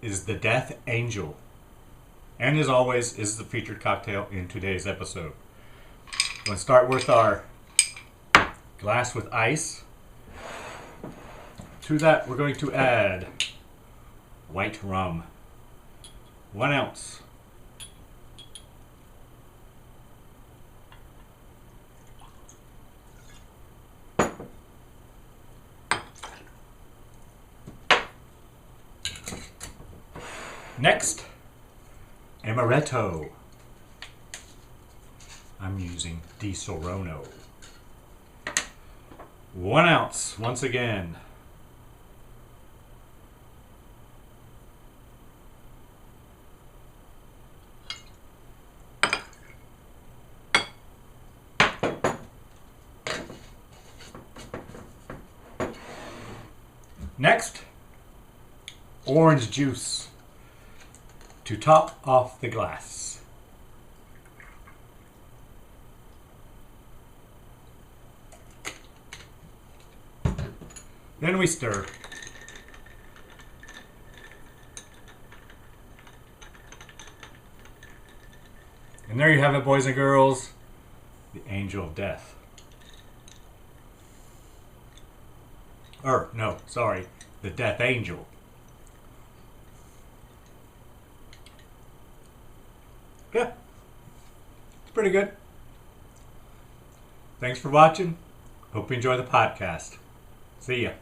is the Death Angel. And as always, is the featured cocktail in today's episode. We're going to start with our glass with ice. To that, we're going to add white rum. 1 ounce. Next, amaretto. I'm using Di Sorono. 1 ounce, once again. Next, orange juice to top off the glass. Then we stir. And there you have it, boys and girls. The Angel of Death. No, sorry. The Death Angel. Yeah. It's pretty good. Thanks for watching. Hope you enjoy the podcast. See ya.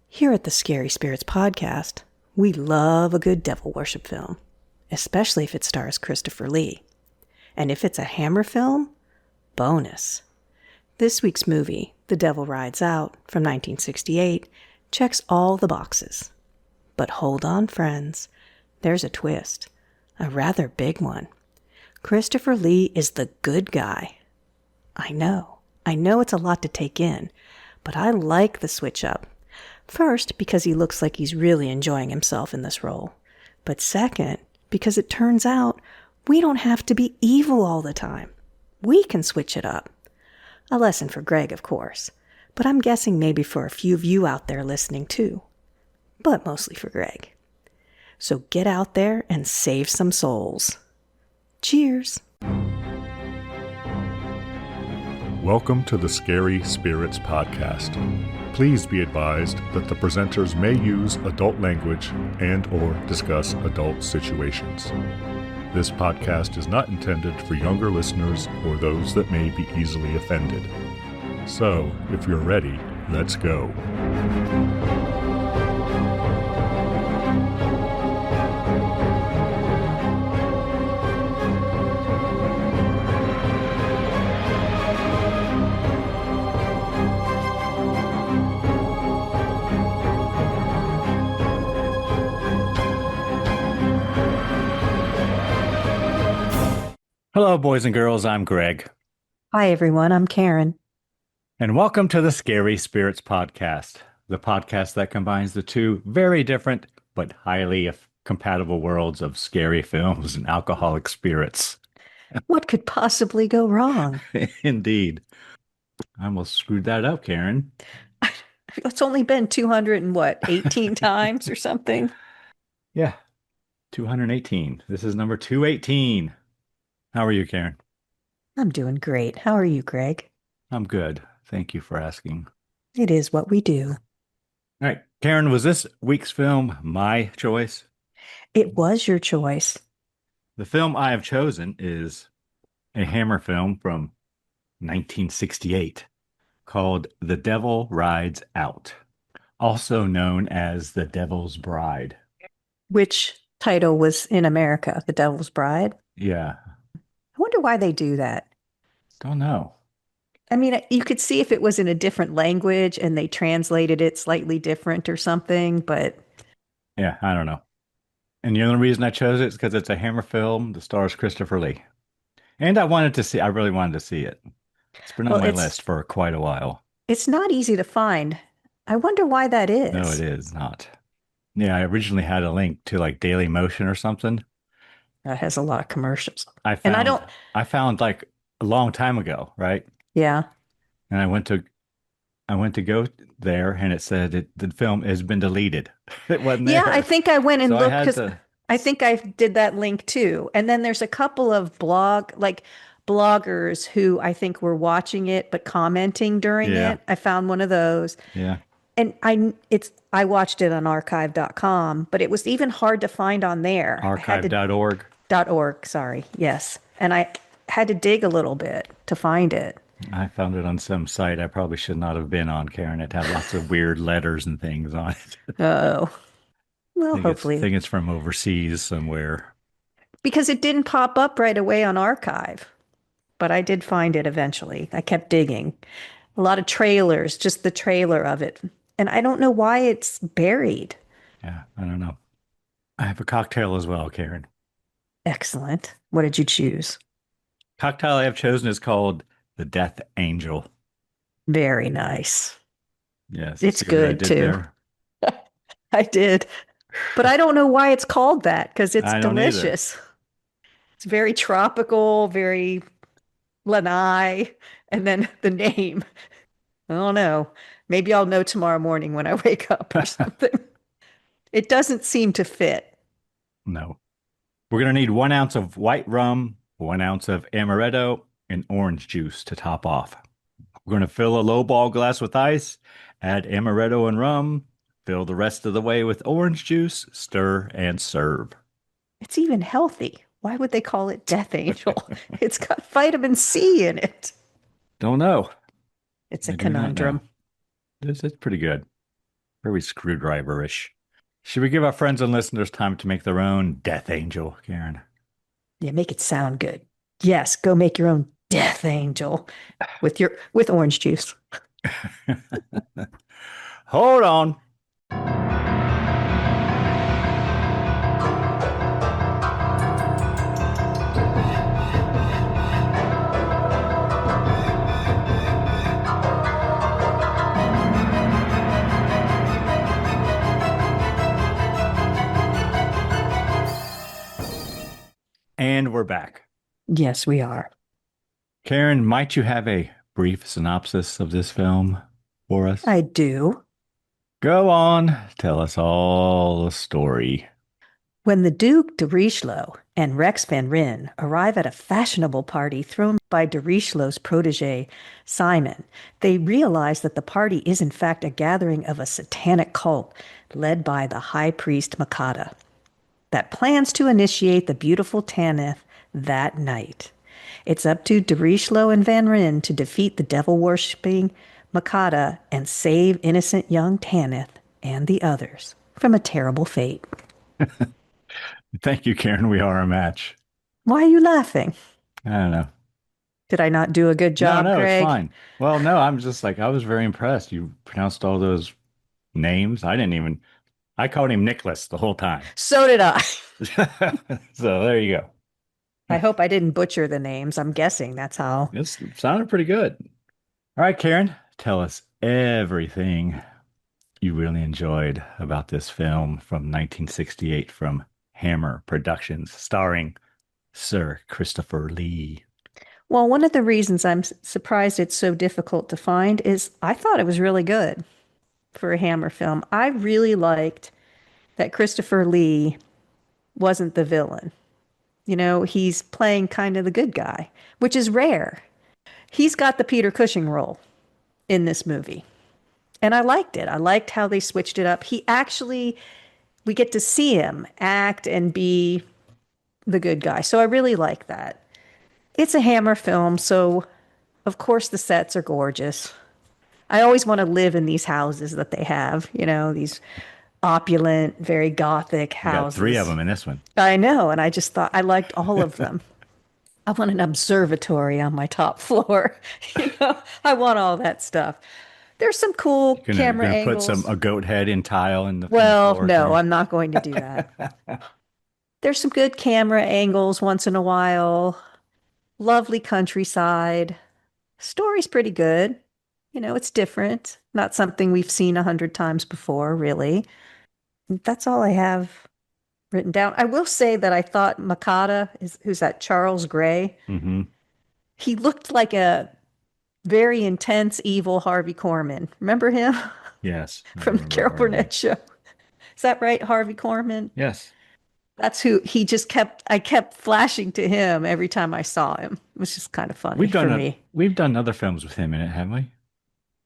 Here at the Scary Spirits Podcast, we love a good devil worship film, especially if it stars Christopher Lee. And if it's a Hammer film, bonus. This week's movie, The Devil Rides Out, from 1968, checks all the boxes. But hold on, friends. There's a twist. A rather big one. Christopher Lee is the good guy. I know it's a lot to take in, but I like the switch up. First, because he looks like he's really enjoying himself in this role. But second, because it turns out we don't have to be evil all the time. We can switch it up. A lesson for Greg, of course, but I'm guessing maybe for a few of you out there listening too. But mostly for Greg. So get out there and save some souls. Cheers. Welcome to the Scary Spirits Podcast. Please be advised that the presenters may use adult language and or discuss adult situations. This podcast is not intended for younger listeners or those that may be easily offended. So, if you're ready, let's go. Hello, boys and girls. I'm Greg. Hi, everyone. I'm Karen. And welcome to the Scary Spirits Podcast, the podcast that combines the two very different but highly compatible worlds of scary films and alcoholic spirits. What could possibly go wrong? Indeed. I almost screwed that up, Karen. It's only been 18 times or something. Yeah, 218. This is number 218. How are you, Karen? I'm doing great. How are you, Greg? I'm good. Thank you for asking. It is what we do. All right. Karen, was this week's film my choice? It was your choice. The film I have chosen is a Hammer film from 1968 called The Devil Rides Out, also known as The Devil's Bride. Which title was in America? The Devil's Bride? Yeah. I wonder why they do that. Don't know. I mean, you could see if it was in a different language and they translated it slightly different or something, but... Yeah, I don't know. And the only reason I chose it is because it's a Hammer film that stars Christopher Lee. And I really wanted to see it. It's been on my list for quite a while. It's not easy to find. I wonder why that is. No, it is not. Yeah, I originally had a link to like Daily Motion or something. That has a lot of commercials. I found like a long time ago, right? Yeah. And I went to I went to go there and it said the film has been deleted. It wasn't Yeah, I there. think I went So and I looked had because to, I think I did that link too. And then there's a couple of bloggers who I think were watching it but commenting during yeah, it. I found one of those. yeah. And I watched it on archive.com, but it was even hard to find on there. I had to Archive.org. .org, sorry. Yes. And I had to dig a little bit to find it. I found it on some site I probably should not have been on, Karen. It had lots of weird letters and things on it. Oh, well, hopefully, Think it's from overseas somewhere. because it didn't pop up right away on archive, but I did find it eventually. I kept digging. A lot of trailers, just the trailer of it. And I don't know why it's buried. Yeah, I don't know. I have a cocktail as well, Karen. Excellent. What did you choose? Cocktail I have chosen is called the Death Angel. Very nice. Yes, It's see what I good did too. there? I did. But I don't know why it's called that because it's I don't either. delicious. It's very tropical, very lanai, and then the name. I don't know. Maybe I'll know tomorrow morning when I wake up or something. It doesn't seem to fit. No. We're going to need 1 ounce of white rum, 1 ounce of amaretto, and orange juice to top off. We're going to fill a low ball glass with ice, add amaretto and rum, fill the rest of the way with orange juice, stir, and serve. It's even healthy. Why would they call it Death Angel? It's got vitamin C in it. Don't know. It's a I do not know. conundrum. It's pretty good. Very screwdriver-ish. Should we give our friends and listeners time to make their own Death Angel, Karen? Yeah, make it sound good. Yes, go make your own Death Angel with orange juice. Hold on. And we're back. Yes, we are. Karen, might you have a brief synopsis of this film for us? I do. Go on, tell us all the story. When the Duke de Richelieu and Rex Van Ryn arrive at a fashionable party thrown by de Richelieu's protege, Simon, they realize that the party is in fact a gathering of a satanic cult led by the high priest Makata that plans to initiate the beautiful Tanith that night. It's up to de Richelieu and Van Ryn to defeat the devil-worshipping Makata and save innocent young Tanith and the others from a terrible fate. Thank you, Karen. We are a match. Why are you laughing? I don't know. Did I not do a good No, job, no, it's Greg? fine. Well, no, I'm just like, I was very impressed. You pronounced all those names. I called him Nicholas the whole time. So did I. So there you go. I hope I didn't butcher the names. I'm guessing that's how. This sounded pretty good. All right, Karen, tell us everything you really enjoyed about this film from 1968 from Hammer Productions, starring Sir Christopher Lee. Well, one of the reasons I'm surprised it's so difficult to find is I thought it was really good for a Hammer film. I really liked that Christopher Lee wasn't the villain. You know, he's playing kind of the good guy, which is rare. He's got the Peter Cushing role in this movie. And I liked it. I liked how they switched it up. We get to see him act and be the good guy. So I really like that. It's a Hammer film, so of course the sets are gorgeous. I always want to live in these houses that they have, these opulent, very gothic You got houses. 3 of them in this one. I know, and I just thought I liked all of them. I want an observatory on my top floor. I want all that stuff. There's some cool camera Gonna angles. put a goat head in tile in the Well, floor no, here. I'm not going to do that. There's some good camera angles once in a while. Lovely countryside. Story's pretty good. It's different. Not something we've seen 100 times before, really. That's all I have written down. I will say that I thought Makata who's that Charles Gray? Mm-hmm. He looked like a very intense, evil Harvey Korman. Remember him Yes, I from the remember Carol Harvey. Burnett show? Is that right, Harvey Korman? Yes. That's who he just kept. I kept flashing to him every time I saw him. It was just kind of funny for me. We've done other films with him in it, haven't we?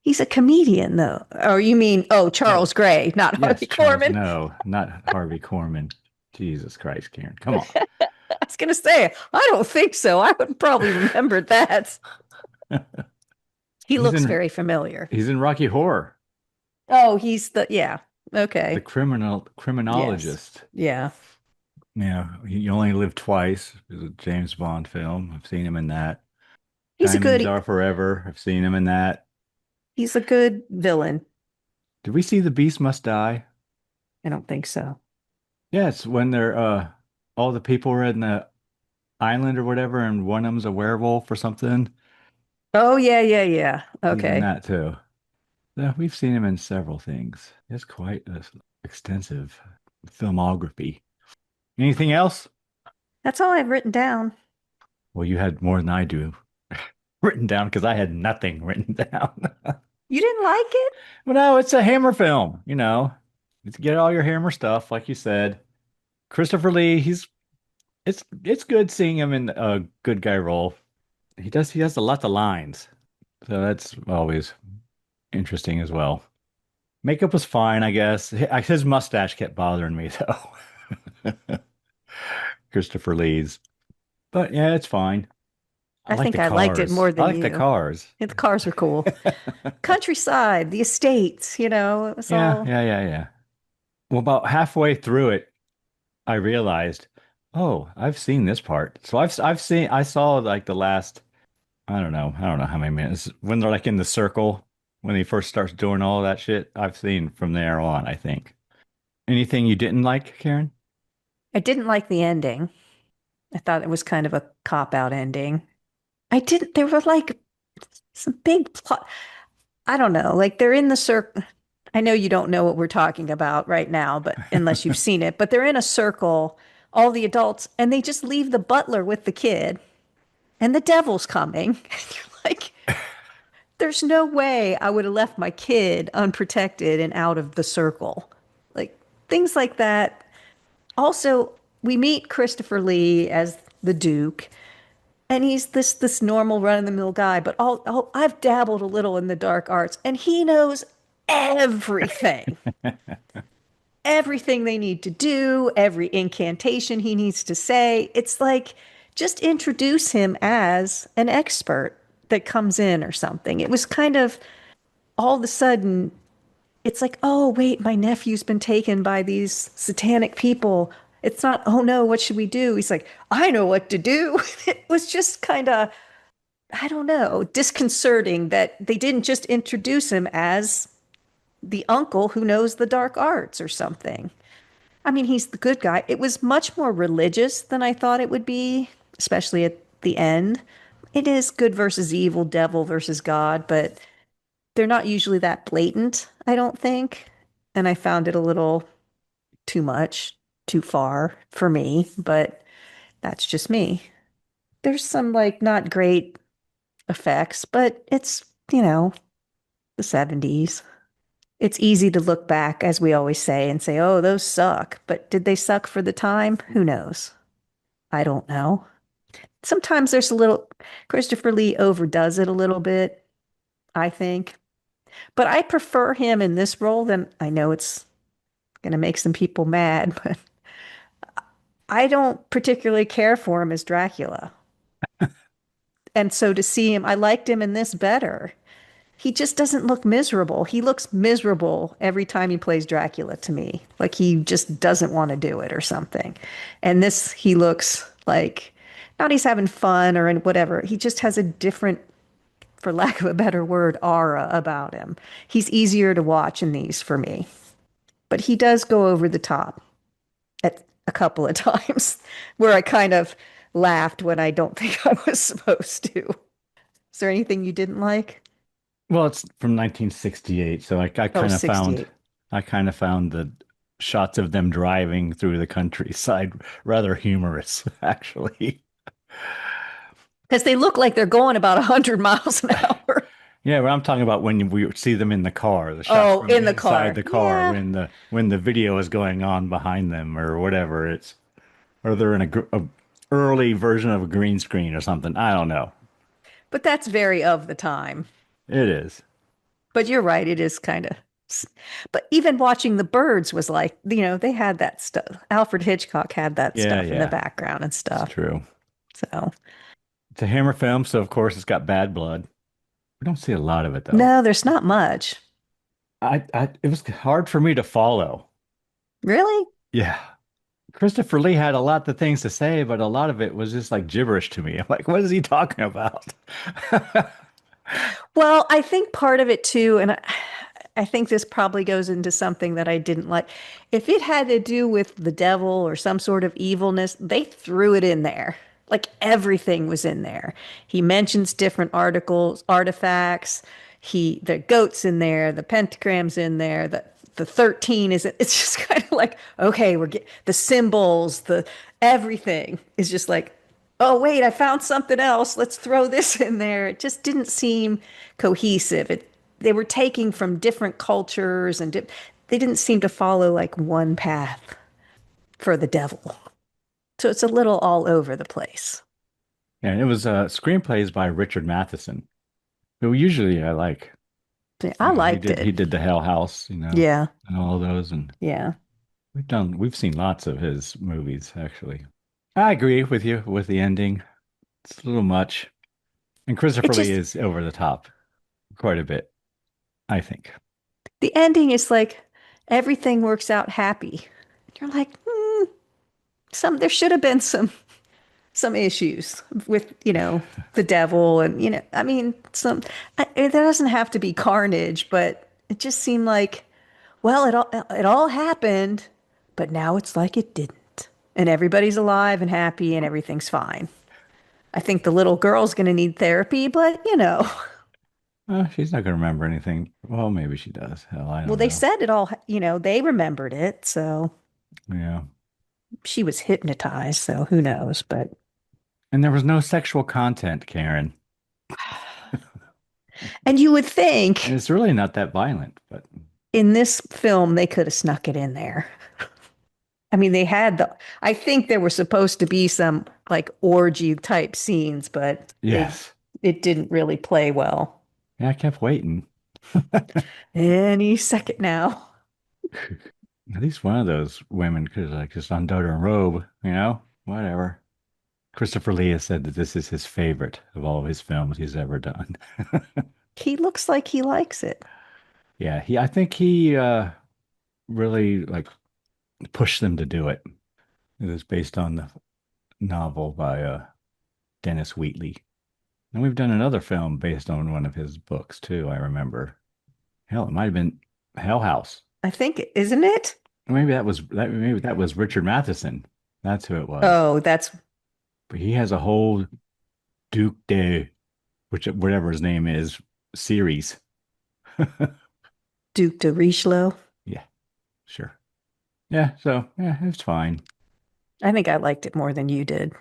He's a comedian, though. Or you mean, oh, Oh, Charles Gray, not yes, Harvey Charles. Korman? No, not Harvey Korman. Jesus Christ, Karen. Come on. I was going to say, I don't think so. I would probably remember that. He He's looks in very familiar. he's in Rocky Horror, Oh, he's yeah. the Okay. Yes. criminologist. Yeah. Yeah, You Only Live Twice is a James Bond film. I've seen him in that. He's a Diamonds good Are Forever. I've seen him in that. he's a good villain. Did we see The Beast Must Die? I don't think so. Yeah, it's when they're all the people are in the island or whatever, and one of them's a werewolf or something. Oh, yeah, yeah, yeah. He's in Okay. that too. Yeah, we've seen him in several things. It's quite a extensive filmography. Anything else? That's all I've written down. Well, you had more than I do written down because I had nothing written down. You didn't like it? But no, it's a Hammer film, It's get all your Hammer stuff, like you said. Christopher Lee, it's good seeing him in a good guy role. He has a lot of lines. So that's always interesting as well. Makeup was fine, I guess. His mustache kept bothering me though. Christopher Lee's. But yeah, it's fine. I I like the think I liked it cars. more I than like the you. cars. Yeah, the cars are cool. Countryside, the estates, it was Yeah, all. yeah, yeah, yeah. Well, about halfway through it, I realized, oh, I've seen this part. So I saw like the last, I don't know how many minutes when they're like in the circle when he first starts doing all that shit. I've seen from there on, I think. Anything you didn't like, Karen? I didn't like the ending. I thought it was kind of a cop out ending. I didn't, there were like some big plot. I don't know. Like they're in the circle. I know you don't know what we're talking about right now, but unless you've seen it, but they're in a circle, all the adults, and they just leave the butler with the kid, and the devil's coming. And you're like, there's no way I would have left my kid unprotected and out of the circle. Like things like that. Also, we meet Christopher Lee as the Duke, and he's this normal run of the mill guy, but I've dabbled a little in the dark arts, and he knows everything. Everything they need to do, every incantation he needs to say. It's like just introduce him as an expert that comes in or something. It was kind of all of a sudden, it's like, oh, wait, my nephew's been taken by these satanic people. It's not, oh no, what should we do? He's like, I know what to do. It was just kind of, I don't know, disconcerting that they didn't just introduce him as the uncle who knows the dark arts or something. I mean, he's the good guy. It was much more religious than I thought it would be, especially at the end. It is good versus evil, devil versus God, but they're not usually that blatant, I don't think. And I found it a little too much, too far for me, but that's just me. There's some like not great effects, but it's, the 70s. It's easy to look back, as we always say, and say, oh, those suck. But did they suck for the time? Who knows? I don't know. Sometimes there's a little, Christopher Lee overdoes it a little bit, I think. But I prefer him in this role than I know it's going to make some people mad, but I don't particularly care for him as Dracula. And so to see him, I liked him in this better. He just doesn't look miserable. He looks miserable every time he plays Dracula to me. Like he just doesn't want to do it or something. And this, he looks like not he's having fun or whatever. He just has a different, for lack of a better word, aura about him. He's easier to watch in these for me. But he does go over the top at a couple of times where I kind of laughed when I don't think I was supposed to. Is there anything you didn't like? Well, it's from 1968, so Oh, 68. I kind of found the shots of them driving through the countryside rather humorous, actually. Because they look like they're going about 100 miles an hour. Yeah, but I'm talking about when we see them in the car, the shots Oh, from in the inside car. the car Yeah. when the video is going on behind them or whatever. Or they're in a early version of a green screen or something. I don't know. But that's very of the time. It is. But you're right, it is kind of. But even watching the birds was like, they had that stuff. Alfred Hitchcock had that Yeah, stuff in the yeah, background and it's stuff. true. So, It's a Hammer film, so of course it's got bad blood. We don't see a lot of it though. no, there's not much. It was hard for me to follow. Really? Yeah. Christopher Lee had a lot of things to say, but a lot of it was just like gibberish to me. I'm like, what is he talking about? Well, I think part of it too, and I think this probably goes into something that I didn't like. If it had to do with the devil or some sort of evilness, they threw it in there. Like everything was in there. He mentions different articles, artifacts. The goat's in there, the pentagram's in there, the 13 is, it's just kind of like, okay, the symbols, the everything is just like, oh, wait, I found something else. Let's throw this in there. It just didn't seem cohesive. They were taking from different cultures and they didn't seem to follow like one path for the devil. So it's a little all over the place. And it was screenplays by Richard Matheson, who usually I like. Yeah, I He liked did it. he did the Hell House, Yeah. and all of those, and Yeah. we've seen lots of his movies actually. I agree with you with the ending. It's a little much. And It Christopher Lee just, is over the top quite a bit, I think. the ending is like everything works out happy. You're like, there should have been some issues with, the devil and, I mean, it doesn't have to be carnage, but it just seemed like, well, it all happened, but now it's like it didn't. And everybody's alive and happy and everything's fine. I think the little girl's going to need therapy, but She's not going to remember anything. Well, maybe she does. Hell, I well, don't they know. said it all, they remembered it, so Yeah. she was hypnotized, so who knows, but And there was no sexual content, Karen. and you would And think it's really not that violent, but in this film they could have snuck it in there. I mean, I think there were supposed to be some like orgy type scenes, but yes. it didn't really play well. Yeah, I kept waiting. Any second now. At least one of those women could have like just undone her robe, whatever. Christopher Lee has said that this is his favorite of all of his films he's ever done. He looks like he likes it. Yeah, I think he really like pushed them to do it. It was based on the novel by Dennis Wheatley. And we've done another film based on one of his books too, I remember. Hell, it might have been Hell House. I think, isn't it? Maybe that was Richard Matheson. That's who it was. Oh, that's But he has a whole Duke de whatever his name is series. Duke de Richelieu. Yeah, sure. Yeah, so yeah, it's fine. I think I liked it more than you did.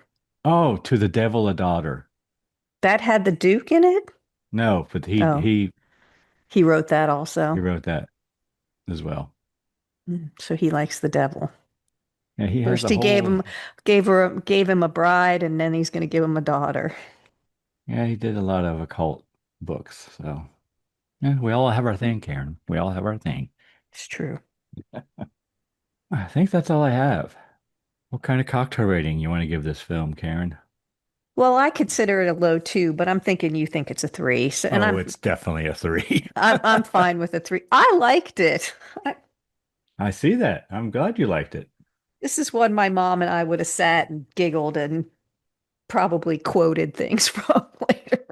Oh, To the Devil a Daughter. That had the Duke in it? No, but Oh, he wrote that he also. wrote that as well. So he likes the devil. Yeah, he has First a he whole gave him a bride, and then he's going to give him a daughter. yeah, he did a lot of occult books. So yeah, we all have our thing, Karen. We all have our thing. It's true. I think that's all I have. What kind of cocktail rating you want to give this film, Karen? Well, I consider it a low two, but I'm thinking you think it's a three. So, and Oh, it's definitely a three. I'm fine with a three. I liked it. I see that. I'm glad you liked it. This is one my mom and I would have sat and giggled and probably quoted things from later.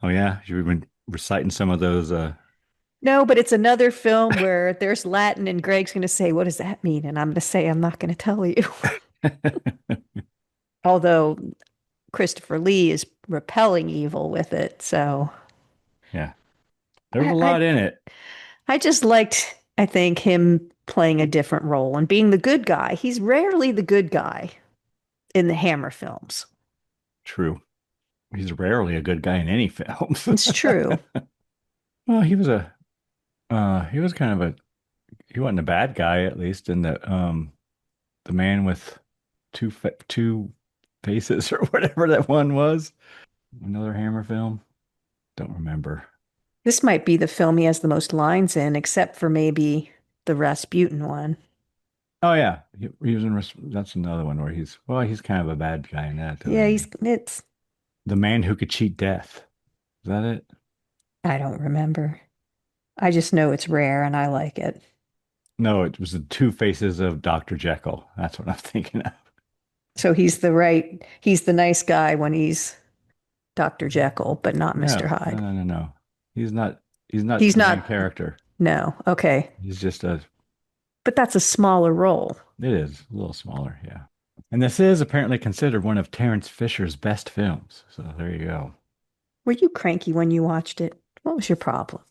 Oh yeah, you've been reciting some of those. No, but it's another film where there's Latin and Greg's going to say, "What does that mean?" And I'm going to say, "I'm not going to tell you." Although Christopher Lee is repelling evil with it, so Yeah, there's a I, lot I in it. I just liked, I think, him playing a different role and being the good guy. He's rarely the good guy in the Hammer films. True. He's rarely a good guy in any films. It's true. Well, he was kind of a he wasn't a bad guy at least in the man with two faces or whatever that one was. Another Hammer film. Don't remember. This might be the film he has the most lines in, except for maybe the Rasputin one. Oh yeah, he was in. That's another one where he's kind of a bad guy in that too, Yeah, isn't he's he? it's The man who could cheat death. Is that it? I don't remember. I just know it's rare and I like it. No, it was the two faces of Dr. Jekyll. That's what I'm thinking of. So he's the nice guy when he's Dr. Jekyll, but not Mr. No, no, Hyde. no, no, no. He's not. He's not He's the main not, character. no, okay. He's just a. But that's a smaller role. It is a little smaller, yeah. And this is apparently considered one of Terence Fisher's best films. So there you go. Were you cranky when you watched it? What was your problem?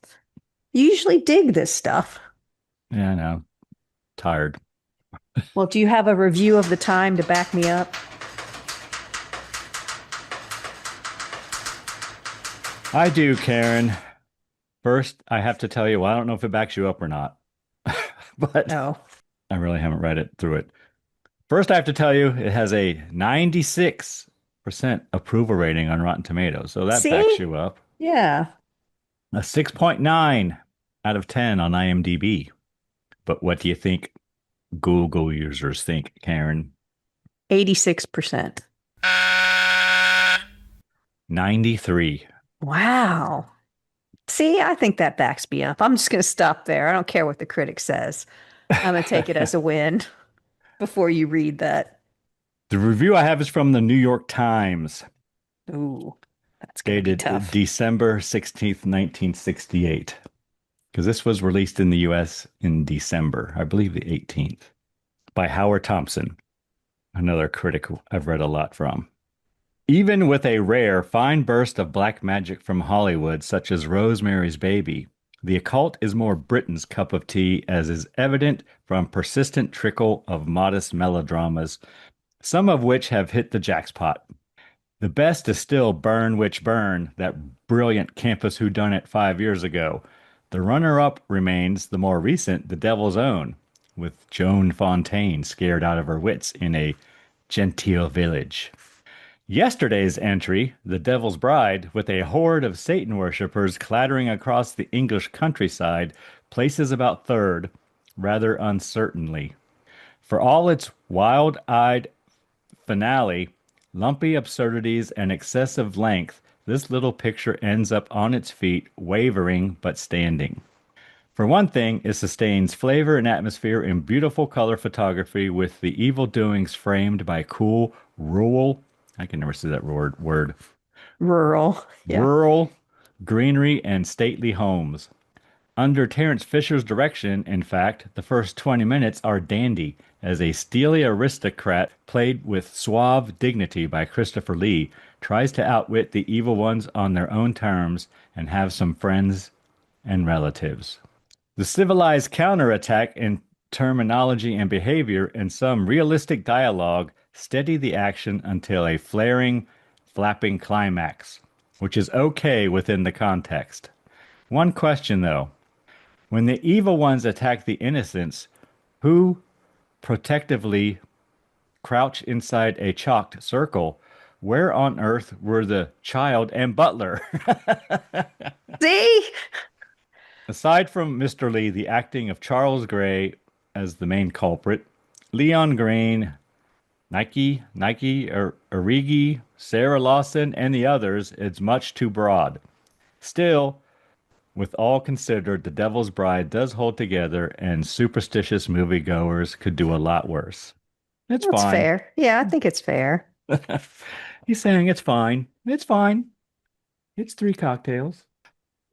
You usually dig this stuff. Yeah, I know. Tired. Well, do you have a review of the time to back me up? I do, Karen. First, I have to tell you, well, I don't know if it backs you up or not, but No. I really haven't read it through it. First, I have to tell you, it has a 96% approval rating on Rotten Tomatoes. So that backs See? you up. Yeah. A 6.9 out of 10 on IMDb. But what do you think Google users think, Karen? 86%. 93. Wow. See, I think that backs me up. I'm just going to stop there. I don't care what the critic says. I'm going to take it as a win before you read that. The review I have is from the New York Times, Ooh, that's going to be dated tough. December 16th, 1968. Because this was released in the US in December, I believe the 18th, by Howard Thompson, another critic I've read a lot from. Even with a rare, fine burst of black magic from Hollywood, such as Rosemary's Baby, the occult is more Britain's cup of tea, as is evident from persistent trickle of modest melodramas, some of which have hit the jackpot. The best is still Burn Witch Burn, that brilliant campus whodunit 5 years ago. The runner-up remains the more recent The Devil's Own, with Joan Fontaine scared out of her wits in a genteel village. Yesterday's entry, The Devil's Bride, with a horde of Satan worshippers clattering across the English countryside, places about third, rather uncertainly. For all its wild-eyed finale, lumpy absurdities, and excessive length, this little picture ends up on its feet, wavering but standing. For one thing, it sustains flavor and atmosphere in beautiful color photography with the evil doings framed by cool, rural, I can never say that word, Rural. Yeah. rural greenery and stately homes. Under Terence Fisher's direction, in fact, the first 20 minutes are dandy, as a steely aristocrat played with suave dignity by Christopher Lee tries to outwit the evil ones on their own terms and have some friends and relatives. The civilized counterattack in terminology and behavior and some realistic dialogue steady the action until a flaring, flapping climax, which is okay within the context. One question, though. When the evil ones attack the innocents, who protectively crouch inside a chalked circle, where on earth were the child and butler? See? Aside from Mr. Lee, the acting of Charles Gray as the main culprit, Leon Green, Origi, Sarah Lawson, and the others, it's much too broad. Still, with all considered, The Devil's Bride does hold together, and superstitious moviegoers could do a lot worse. It's That's fine. fair. Yeah, I think it's fair. He's saying it's fine. It's fine. It's three cocktails.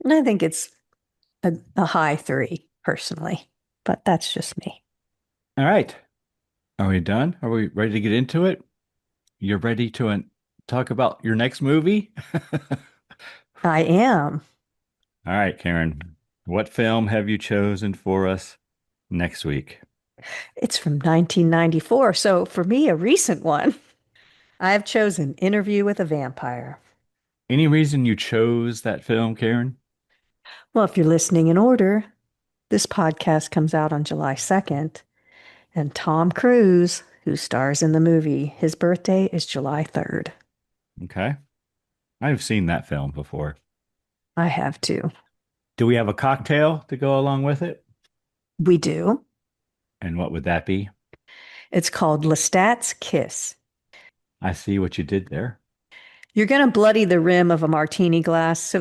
And I think it's a high three, personally, but that's just me. All right. Are we done? Are we ready to get into it? You're ready to talk about your next movie? I am. All right, Karen. What film have you chosen for us next week? It's from 1994, so for me, a recent one. I've chosen Interview with a Vampire. Any reason you chose that film, Karen? Well, if you're listening in order, this podcast comes out on July 2nd, and Tom Cruise, who stars in the movie, his birthday is July 3rd. Okay. I've seen that film before. I have to. Do we have a cocktail to go along with it? We do. And what would that be? It's called Lestat's Kiss. I see what you did there. You're going to bloody the rim of a martini glass.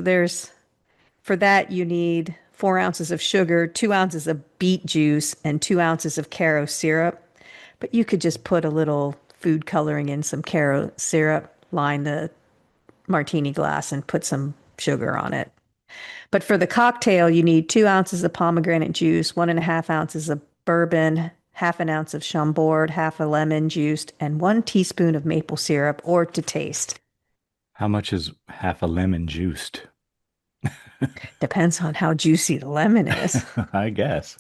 For that, you need 4 ounces of sugar, 2 ounces of beet juice, and 2 ounces of Caro syrup. But you could just put a little food coloring in some Caro syrup, line the martini glass, and put some sugar on it. But for the cocktail, you need 2 ounces of pomegranate juice, 1.5 ounces of bourbon, half an ounce of Chambord, half a lemon juiced, and 1 teaspoon of maple syrup or to taste. How much is half a lemon juiced? Depends on how juicy the lemon is. I guess.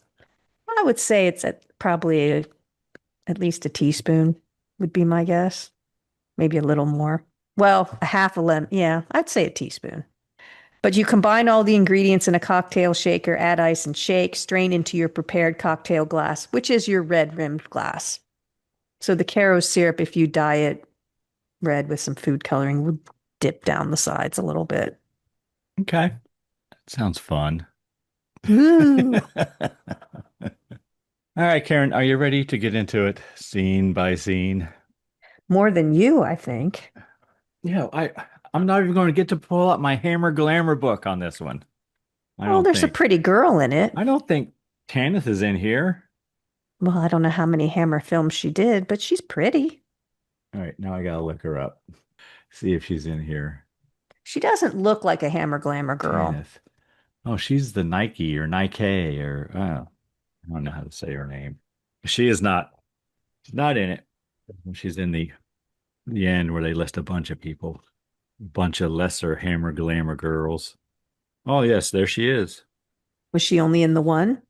I would say it's at least a teaspoon would be my guess. Maybe a little more. Well, a half a lemon. Yeah, I'd say a teaspoon. But you combine all the ingredients in a cocktail shaker, add ice and shake, strain into your prepared cocktail glass, which is your red rimmed glass. So the Caro syrup, if you dye it red with some food coloring, would dip down the sides a little bit. Okay. That sounds fun. Ooh. All right, Karen, are you ready to get into it scene by scene? More than you, I think. Yeah, I'm not even going to get to pull out my Hammer Glamour book on this one. I Oh, don't there's a think. pretty girl in it. I don't think Tanith is in here. Well, I don't know how many Hammer films she did, but she's pretty. All right, now I gotta look her up. See if she's in here. She doesn't look like a Hammer Glamour girl. Tanith. Oh, she's the Nike or Nike or I don't know how to say her name. She is not. She's not in it. She's in the end where they list a bunch of people, a bunch of lesser Hammer Glamour girls. Oh yes, there she is. Was she only in the one?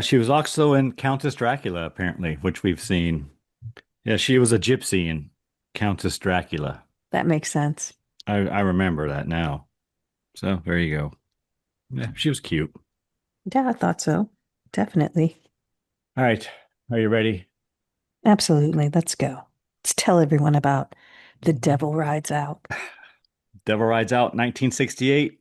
She was also in Countess Dracula, apparently, which we've seen. Yeah, she was a gypsy in Countess Dracula. That makes sense. I remember that now. So there you go. Yeah, she was cute. Yeah, I thought so. Definitely. All right, are you ready? Absolutely. Let's go. Let's tell everyone about The Devil Rides Out. Devil Rides Out, 1968.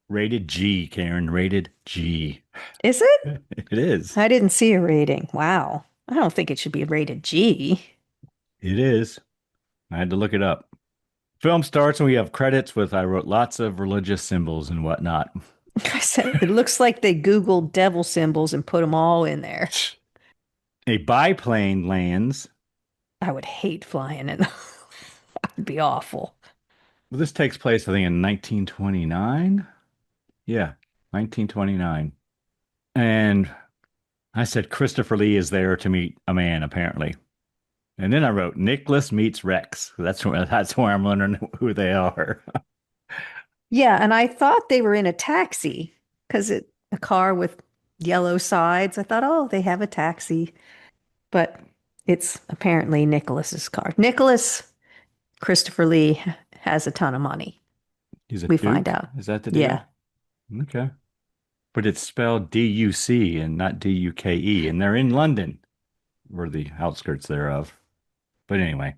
Rated G, Karen. Rated G. Is it? It is. I didn't see a rating. Wow. I don't think it should be rated G. It is. I had to look it up. Film starts and we have credits with I wrote lots of religious symbols and whatnot. I said it looks like they Googled devil symbols and put them all in there. A biplane lands. I would hate flying in. That would be awful. Well, this takes place, I think, in 1929. Yeah, 1929. And I said Christopher Lee is there to meet a man, apparently. And then I wrote Nicholas meets Rex. That's where I'm wondering who they are. Yeah, and I thought they were in a taxi because a car with yellow sides. I thought, oh, they have a taxi, but it's apparently Nicholas's car. Nicholas Christopher Lee has a ton of money. He's a We Duke? find out. Is that the Yeah. deal? Okay. But it's spelled D-U-C and not D-U-K-E. And they're in London, or the outskirts thereof. But anyway.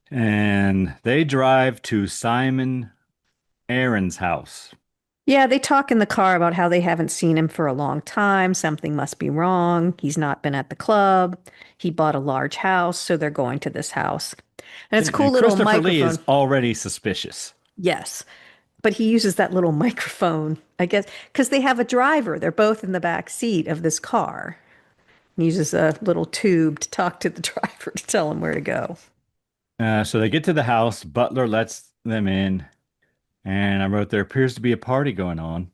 And they drive to Simon Aaron's house. Yeah, they talk in the car about how they haven't seen him for a long time. Something must be wrong. He's not been at the club. He bought a large house, so they're going to this house. And it's a cool And little Christopher Lee microphone. is already suspicious. Yes. But he uses that little microphone, I guess, because they have a driver. They're both in the back seat of this car. He uses a little tube to talk to the driver to tell him where to go. So they get to the house. Butler lets them in. And I wrote, there appears to be a party going on.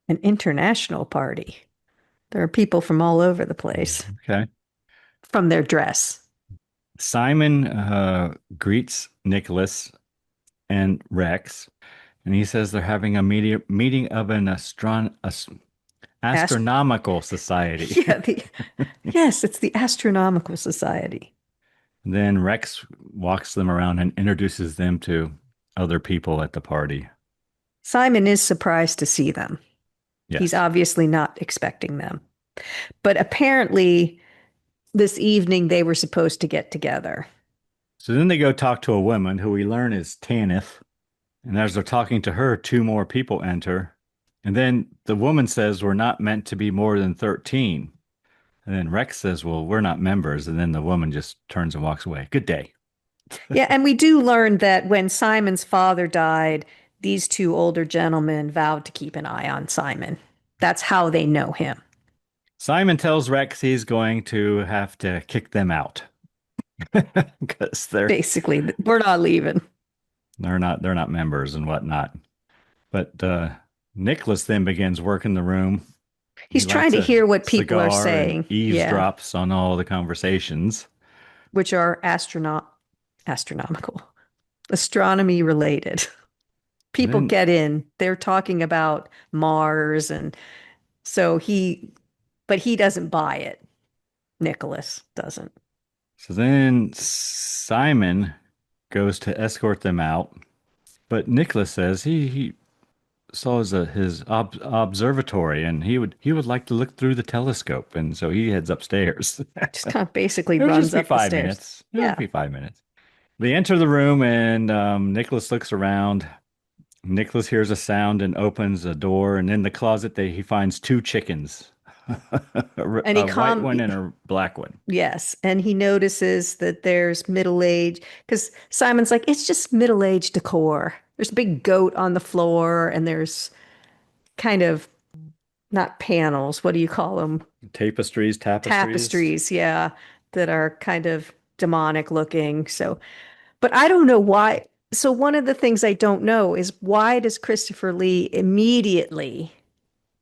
An international party. There are people from all over the place Okay. from their dress. Simon greets Nicholas and Rex, and he says they're having a meeting of an astronomical society. Yeah, yes, it's the Astronomical Society. Then Rex walks them around and introduces them to other people at the party. Simon is surprised to see them. He's Yes. obviously not expecting them. But apparently, this evening they were supposed to get together. So then they go talk to a woman who we learn is Tanith. And as they're talking to her, two more people enter. And then the woman says, we're not meant to be more than 13. And then Rex says, well, we're not members. And then the woman just turns and walks away. Good day. Yeah, and we do learn that when Simon's father died, these two older gentlemen vowed to keep an eye on Simon. That's how they know him. Simon tells Rex he's going to have to kick them out because Basically, we're not leaving. they're not members and whatnot. But Nicholas then begins working the room. He He's trying lights to a hear what people are cigar and saying. Yeah, eavesdrops on all the conversations. which are astronomical, astronomy related. And People then get in, they're talking about Mars, and but he doesn't buy it. Nicholas doesn't. so then Simon goes to escort them out, but Nicholas says he saw his observatory and he would like to look through the telescope, and so he heads upstairs. Just kind of basically It'll just runs be up the five stairs. minutes. It'll Yeah. be 5 minutes. They enter the room and Nicholas looks around. Nicholas hears a sound and opens a door, and in the closet he finds two chickens, And a white one and a black one. yes, and he notices that there's middle age because Simon's like, it's just middle age decor. There's a big goat on the floor, and there's kind of not panels. What do you call them? Tapestries. Tapestries, yeah, that are kind of demonic looking. So, but I don't know why. So one of the things I don't know is why does Christopher Lee immediately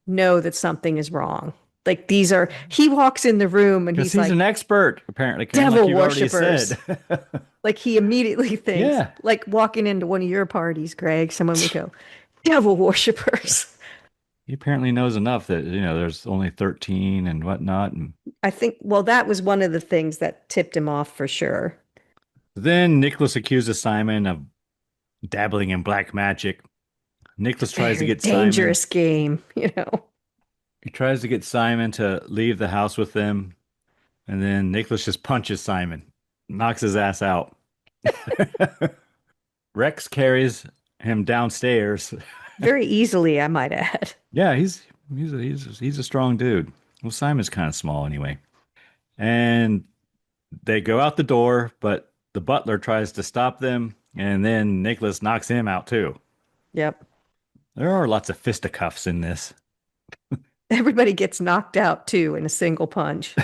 know that something is wrong? Like he walks in the room and Because he's he's like, an expert, apparently, Karen, like devil you've already worshippers. said. Like he immediately thinks, Yeah. like walking into one of your parties, Greg, someone would go, devil worshippers. He apparently knows enough that, there's only 13 and whatnot. And I think, well, that was one of the things that tipped him off for sure. then Nicholas accuses Simon of dabbling in black magic. Nicholas tries to Very get Simon. dangerous game, you know. He tries to get Simon to leave the house with them. And then Nicholas just punches Simon, knocks his ass out. Rex carries him downstairs. Very easily, I might add. Yeah, he's a strong dude. Well, Simon's kind of small anyway. And they go out the door, but the butler tries to stop them, and then Nicholas knocks him out too. Yep. There are lots of fisticuffs in this. Everybody gets knocked out too in a single punch.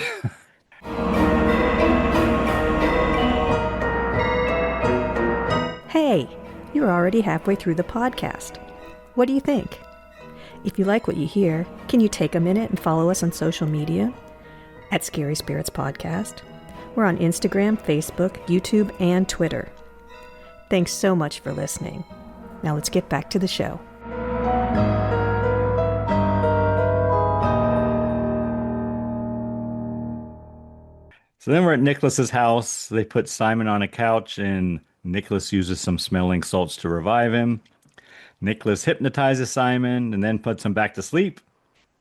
Hey, you're already halfway through the podcast. What do you think? If you like what you hear, can you take a minute and follow us on social media? At Scary Spirits Podcast. We're on Instagram, Facebook, YouTube, and Twitter. Thanks so much for listening. Now let's get back to the show. So then we're at Nicholas's house. They put Simon on a couch, and Nicholas uses some smelling salts to revive him. Nicholas hypnotizes Simon and then puts him back to sleep.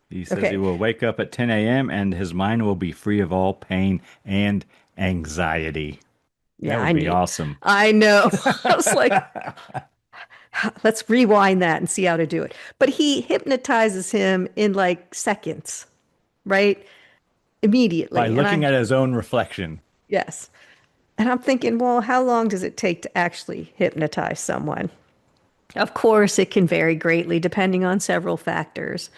He says he will wake up at 10 a.m. and his mind will be free of all pain and anxiety. Yeah, that would be awesome. I know. I was like, let's rewind that and see how to do it. But he hypnotizes him in like seconds, right? Immediately. By looking at his own reflection. Yes. And I'm thinking, well, how long does it take to actually hypnotize someone? Of course, it can vary greatly depending on several factors,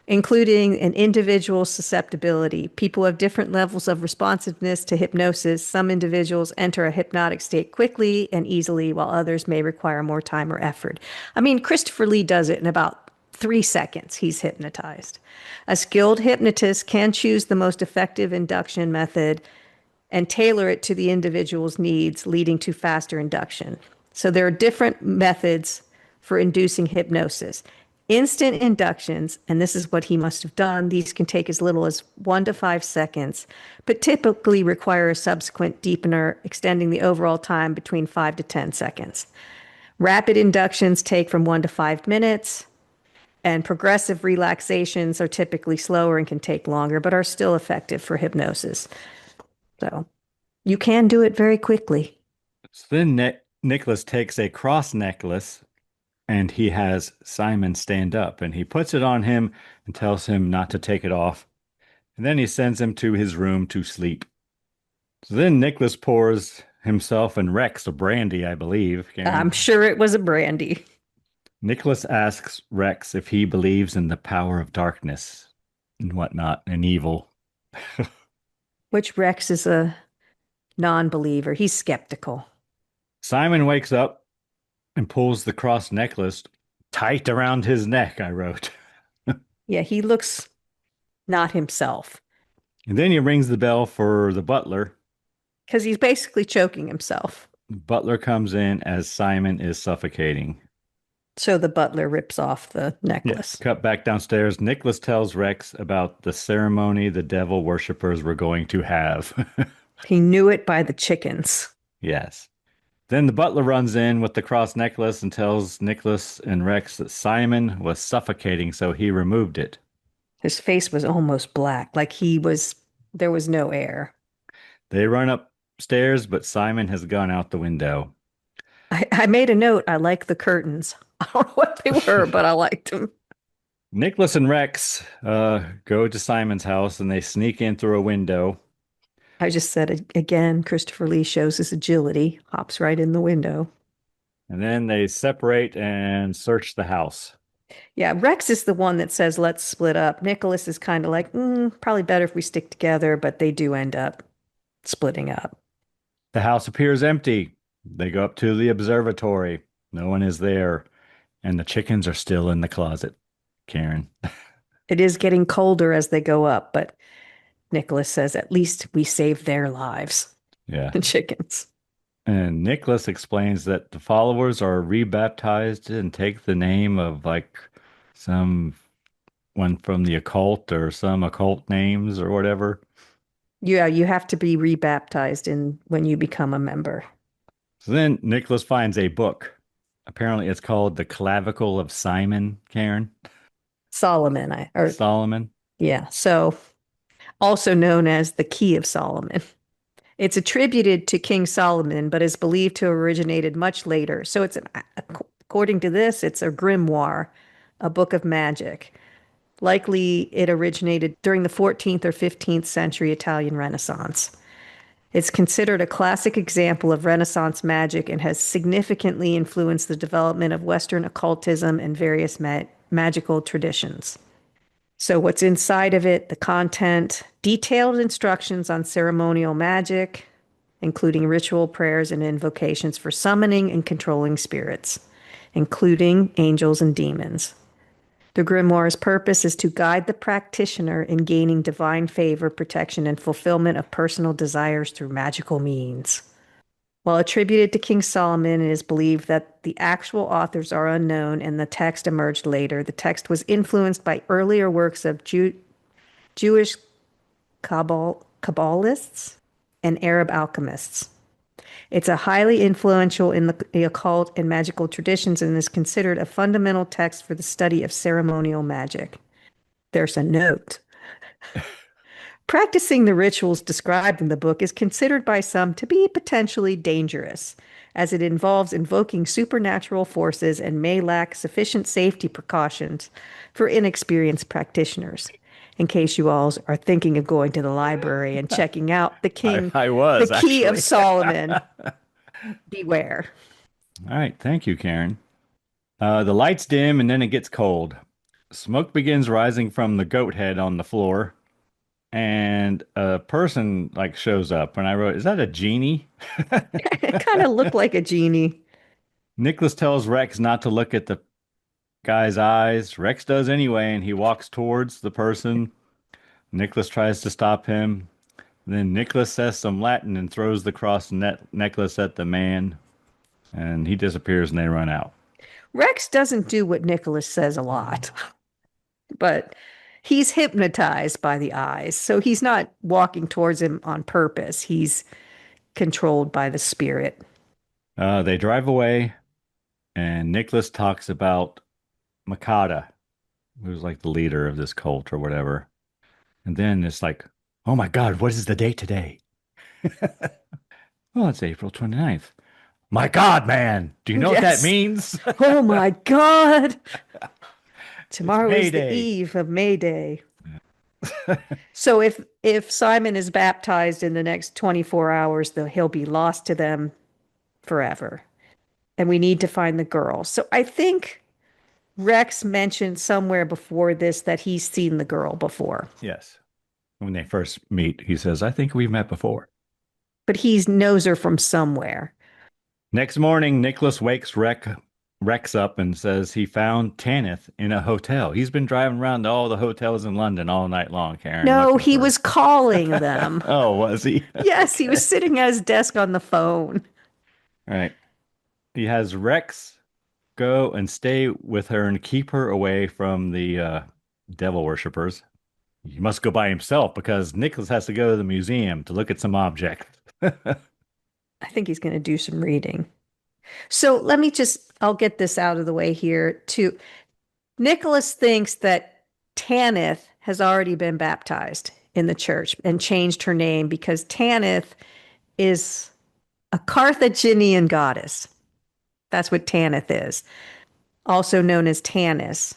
including an individual's susceptibility. People have different levels of responsiveness to hypnosis. Some individuals enter a hypnotic state quickly and easily, while others may require more time or effort. I mean, Christopher Lee does it in about 3 seconds. He's hypnotized. A skilled hypnotist can choose the most effective induction method and tailor it to the individual's needs, leading to faster induction. So there are different methods for inducing hypnosis. Instant inductions, and this is what he must have done, these can take as little as 1 to 5 seconds, but typically require a subsequent deepener, extending the overall time between 5 to 10 seconds. Rapid inductions take from 1 to 5 minutes. And progressive relaxations are typically slower and can take longer, but are still effective for hypnosis. So you can do it very quickly. So then Nicholas takes a cross necklace and he has Simon stand up and he puts it on him and tells him not to take it off. And then he sends him to his room to sleep. So then Nicholas pours himself and Rex a brandy, I believe, I'm Karen. sure it was a brandy, Nicholas asks Rex if he believes in the power of darkness and whatnot and evil. which Rex is a non-believer. He's skeptical. Simon wakes up and pulls the cross necklace tight around his neck, I wrote. Yeah, he looks not himself And then he rings the bell for the butler. because he's basically choking himself. The butler comes in as Simon is suffocating. So the butler rips off the Yeah, necklace. cut back downstairs. Nicholas tells Rex about the ceremony the devil worshippers were going to have. He knew it by the chickens. Yes. Then the butler runs in with the cross necklace and tells Nicholas and Rex that Simon was suffocating, so he removed it. His face was almost black, like there was no air. They run upstairs, but Simon has gone out the window. I made a note. I like the curtains. I don't know what they were, but I liked them. Nicholas and Rex go to Simon's house and they sneak in through a window. I just said it again. Christopher Lee shows his agility, hops right in the window. And then they separate and search the house. Yeah, Rex is the one that says, let's split up. Nicholas is kind of like, probably better if we stick together, but they do end up splitting up. The house appears empty. They go up to the observatory. No one is there. And the chickens are still in the closet, Karen. It is getting colder as they go up, but Nicholas says, at least we saved their lives, Yeah. the chickens. And Nicholas explains that the followers are rebaptized and take the name of like some one from the occult or some occult names or whatever. Yeah, you have to be rebaptized when you become a member. So then Nicholas finds a book. Apparently it's called The Clavicle of Simon, Karen. Solomon, Solomon. yeah. So also known as the Key of Solomon. It's attributed to King Solomon, but is believed to have originated much later. So according to this, it's a grimoire, a book of magic. Likely it originated during the 14th or 15th century Italian Renaissance. It's considered a classic example of Renaissance magic and has significantly influenced the development of Western occultism and various magical traditions. So what's inside of it, the content, detailed instructions on ceremonial magic, including ritual prayers and invocations for summoning and controlling spirits, including angels and demons. The grimoire's purpose is to guide the practitioner in gaining divine favor, protection, and fulfillment of personal desires through magical means. While attributed to King Solomon, it is believed that the actual authors are unknown and the text emerged later. The text was influenced by earlier works of Jewish Kabbalists and Arab alchemists. It's a highly influential in the occult and magical traditions and is considered a fundamental text for the study of ceremonial magic. There's a note. Practicing the rituals described in the book is considered by some to be potentially dangerous, as it involves invoking supernatural forces and may lack sufficient safety precautions for inexperienced practitioners. In case you all are thinking of going to the library and checking out I was the Key of actually. Solomon, beware. All right. Thank you, Karen. The lights dim and then it gets cold. Smoke begins rising from the goat head on the floor. And a person like shows up and I wrote, is that a genie? It kind of looked like a genie. Nicholas tells Rex not to look at the guy's eyes. Rex does anyway, and he walks towards the person. Nicholas tries to stop him. Then Nicholas says some Latin and throws the cross necklace at the man, and he disappears and they run out. Rex doesn't do what Nicholas says a lot, but he's hypnotized by the eyes. So he's not walking towards him on purpose. He's controlled by the spirit. They drive away, and Nicholas talks about Makata, who's like the leader of this cult or whatever. And then it's like, oh my God, what is the date today? Well, it's April 29th. My God, man, do you know what that Yes. means? Oh my God. It's Tomorrow May is the Day. eve of May Day. So if Simon is baptized in the next 24 hours, though he'll be lost to them forever. And we need to find the girl. So I think Rex mentioned somewhere before this that he's seen the girl before, Yes. When they first meet, he says, I think we've met before. but he knows her from somewhere. Next morning, Nicholas wakes Rex up and says he found Tanith in a hotel. He's been driving around to all the hotels in London all night long, Karen, No, looking he for was calling her. them. Oh, was he? Yes, he was sitting at his desk on the phone. All right. He has Rex go and stay with her and keep her away from the devil worshippers. He must go by himself because Nicholas has to go to the museum to look at some object. I think he's going to do some reading. So let me I'll get this out of the way here too. Nicholas thinks that Tanith has already been baptized in the church and changed her name because Tanith is a Carthaginian goddess. That's what Tanith is, also known as Tanis.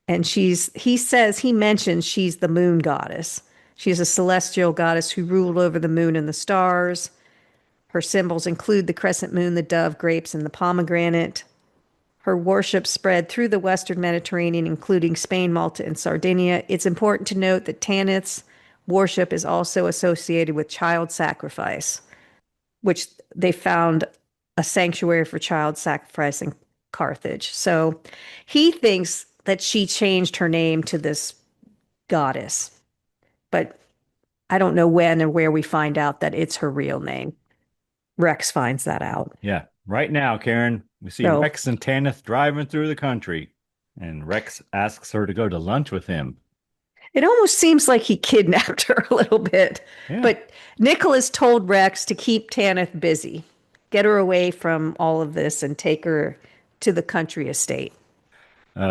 And he mentions she's the moon goddess. She's a celestial goddess who ruled over the moon and the stars. Her symbols include the crescent moon, the dove, grapes, and the pomegranate. Her worship spread through the Western Mediterranean, including Spain, Malta, and Sardinia. It's important to note that Tanith's worship is also associated with child sacrifice, which they found a sanctuary for child sacrifice in Carthage. So he thinks that she changed her name to this goddess, but I don't know when and where we find out that it's her real name. Rex finds that out. Yeah. Right now, Karen, we see So Rex and Tanith driving through the country, and Rex asks her to go to lunch with him. it almost seems like he kidnapped her a little bit. Yeah. But Nicholas told Rex to keep Tanith busy, get her away from all of this, and take her to the country estate.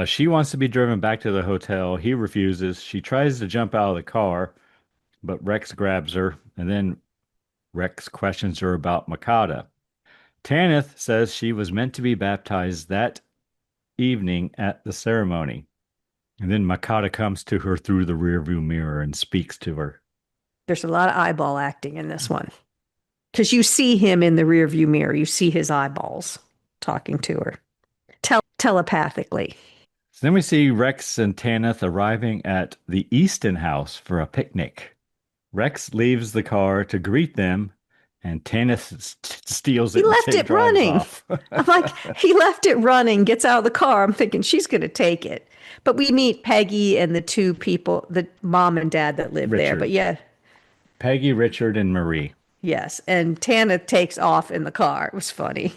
She wants to be driven back to the hotel. He refuses. She tries to jump out of the car, but Rex grabs her, and then Rex questions her about Makata. Tanith says she was meant to be baptized that evening at the ceremony. And then Makata comes to her through the rearview mirror and speaks to her. There's a lot of eyeball acting in this one because you see him in the rearview mirror. You see his eyeballs talking to her telepathically. So then we see Rex and Tanith arriving at the Easton house for a picnic. Rex leaves the car to greet them, and Tanith steals it He and left it drives running. off. I'm like, he left it running, gets out of the car. I'm thinking she's going to take it. But we meet Peggy and the two people, the mom and dad that live there. Richard. But yeah, Peggy, Richard, and Marie. yes. And Tana takes off in the car. It was funny.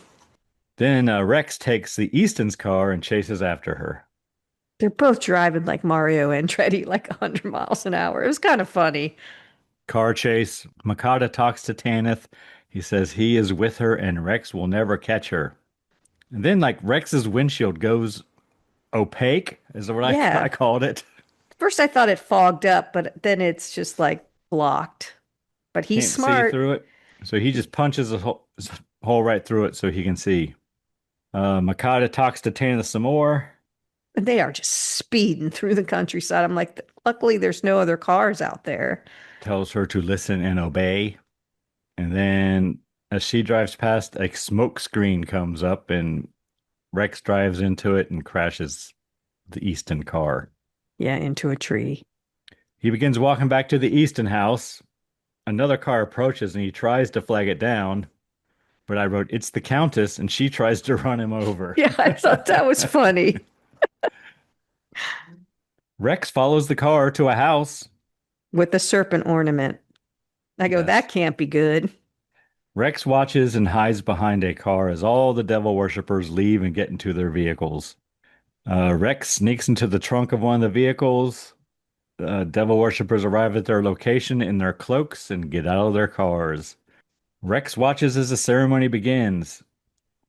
Then Rex takes the Easton's car and chases after her. They're both driving like Mario Andretti, like 100 miles an hour. It was kind of funny. Car chase. Makata talks to Tanith. He says he is with her and Rex will never catch her. And then, like, Rex's windshield goes opaque, is what Yeah. I called it. First, I thought it fogged up, but then it's just like blocked. But he's Can't smart. see through it. So he just punches a hole right through it so he can see. Makata talks to Tanith some more. And they are just speeding through the countryside. I'm like, luckily, there's no other cars out there. Tells her to listen and obey. And then as she drives past, a smoke screen comes up and Rex drives into it and crashes the Easton car. Yeah, into a tree. He begins walking back to the Easton house. Another car approaches and he tries to flag it down. But I wrote, it's the Countess, and she tries to run him over. Yeah, I thought that was funny. Rex follows the car to a house. With the serpent ornament. I go, Yes. that can't be good. Rex watches and hides behind a car as all the devil worshippers leave and get into their vehicles. Rex sneaks into the trunk of one of the vehicles. Devil worshippers arrive at their location in their cloaks and get out of their cars. Rex watches as the ceremony begins.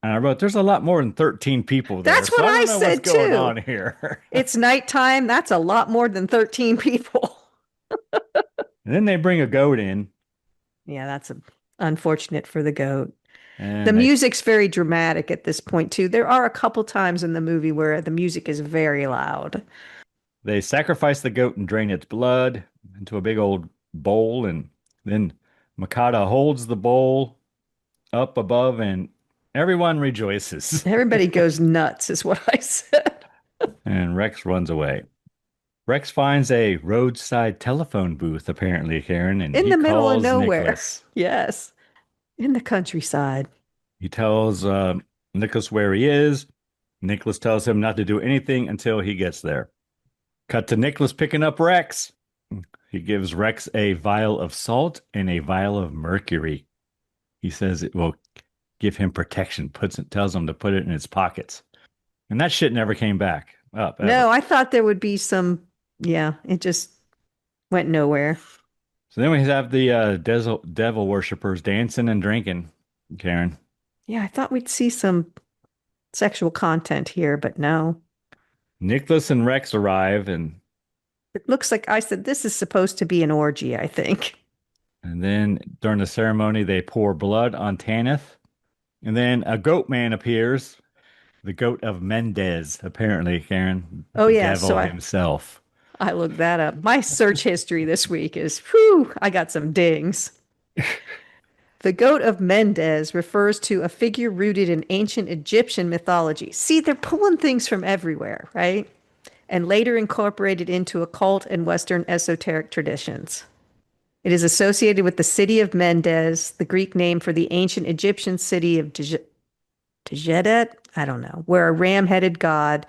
And I wrote, there's a lot more than 13 people there, That's so what I I don't know what's said going too. on here. It's nighttime. That's a lot more than 13 people. And then they bring a goat in, Yeah, unfortunate for the goat. The and music's very dramatic at this point too. There are a couple times in the movie where the music is very loud. they sacrifice the goat and drain its blood into a big old bowl, and then Makata holds the bowl up above, and everyone rejoices. Everybody goes nuts, is what I said. And Rex runs away. Rex finds a roadside telephone booth, apparently, Karen, and In he the middle of calls nowhere. Nicholas. Yes. In the countryside. He tells Nicholas where he is. Nicholas tells him not to do anything until he gets there. Cut to Nicholas picking up Rex. He gives Rex a vial of salt and a vial of mercury. He says it will give him protection, tells him to put it in his pockets. And that shit never came back up No, ever. I thought there would be some, yeah, it just went nowhere. So then we have the devil worshippers dancing and drinking, Karen. Yeah, I thought we'd see some sexual content here, but no. Nicholas and Rex arrive, It looks like I said this is supposed to be an orgy, I think. and then during the ceremony, they pour blood on Tanith. And then a goat man appears, the goat of Mendez, apparently, Karen, Oh the yeah, devil himself. I looked that up. My search history this week is whew, I got some dings. The goat of Mendez refers to a figure rooted in ancient Egyptian mythology. See, they're pulling things from everywhere, right? And later incorporated into occult and Western esoteric traditions. It is associated with the city of Mendes, the Greek name for the ancient Egyptian city of Djedet, I don't know, where a ram-headed god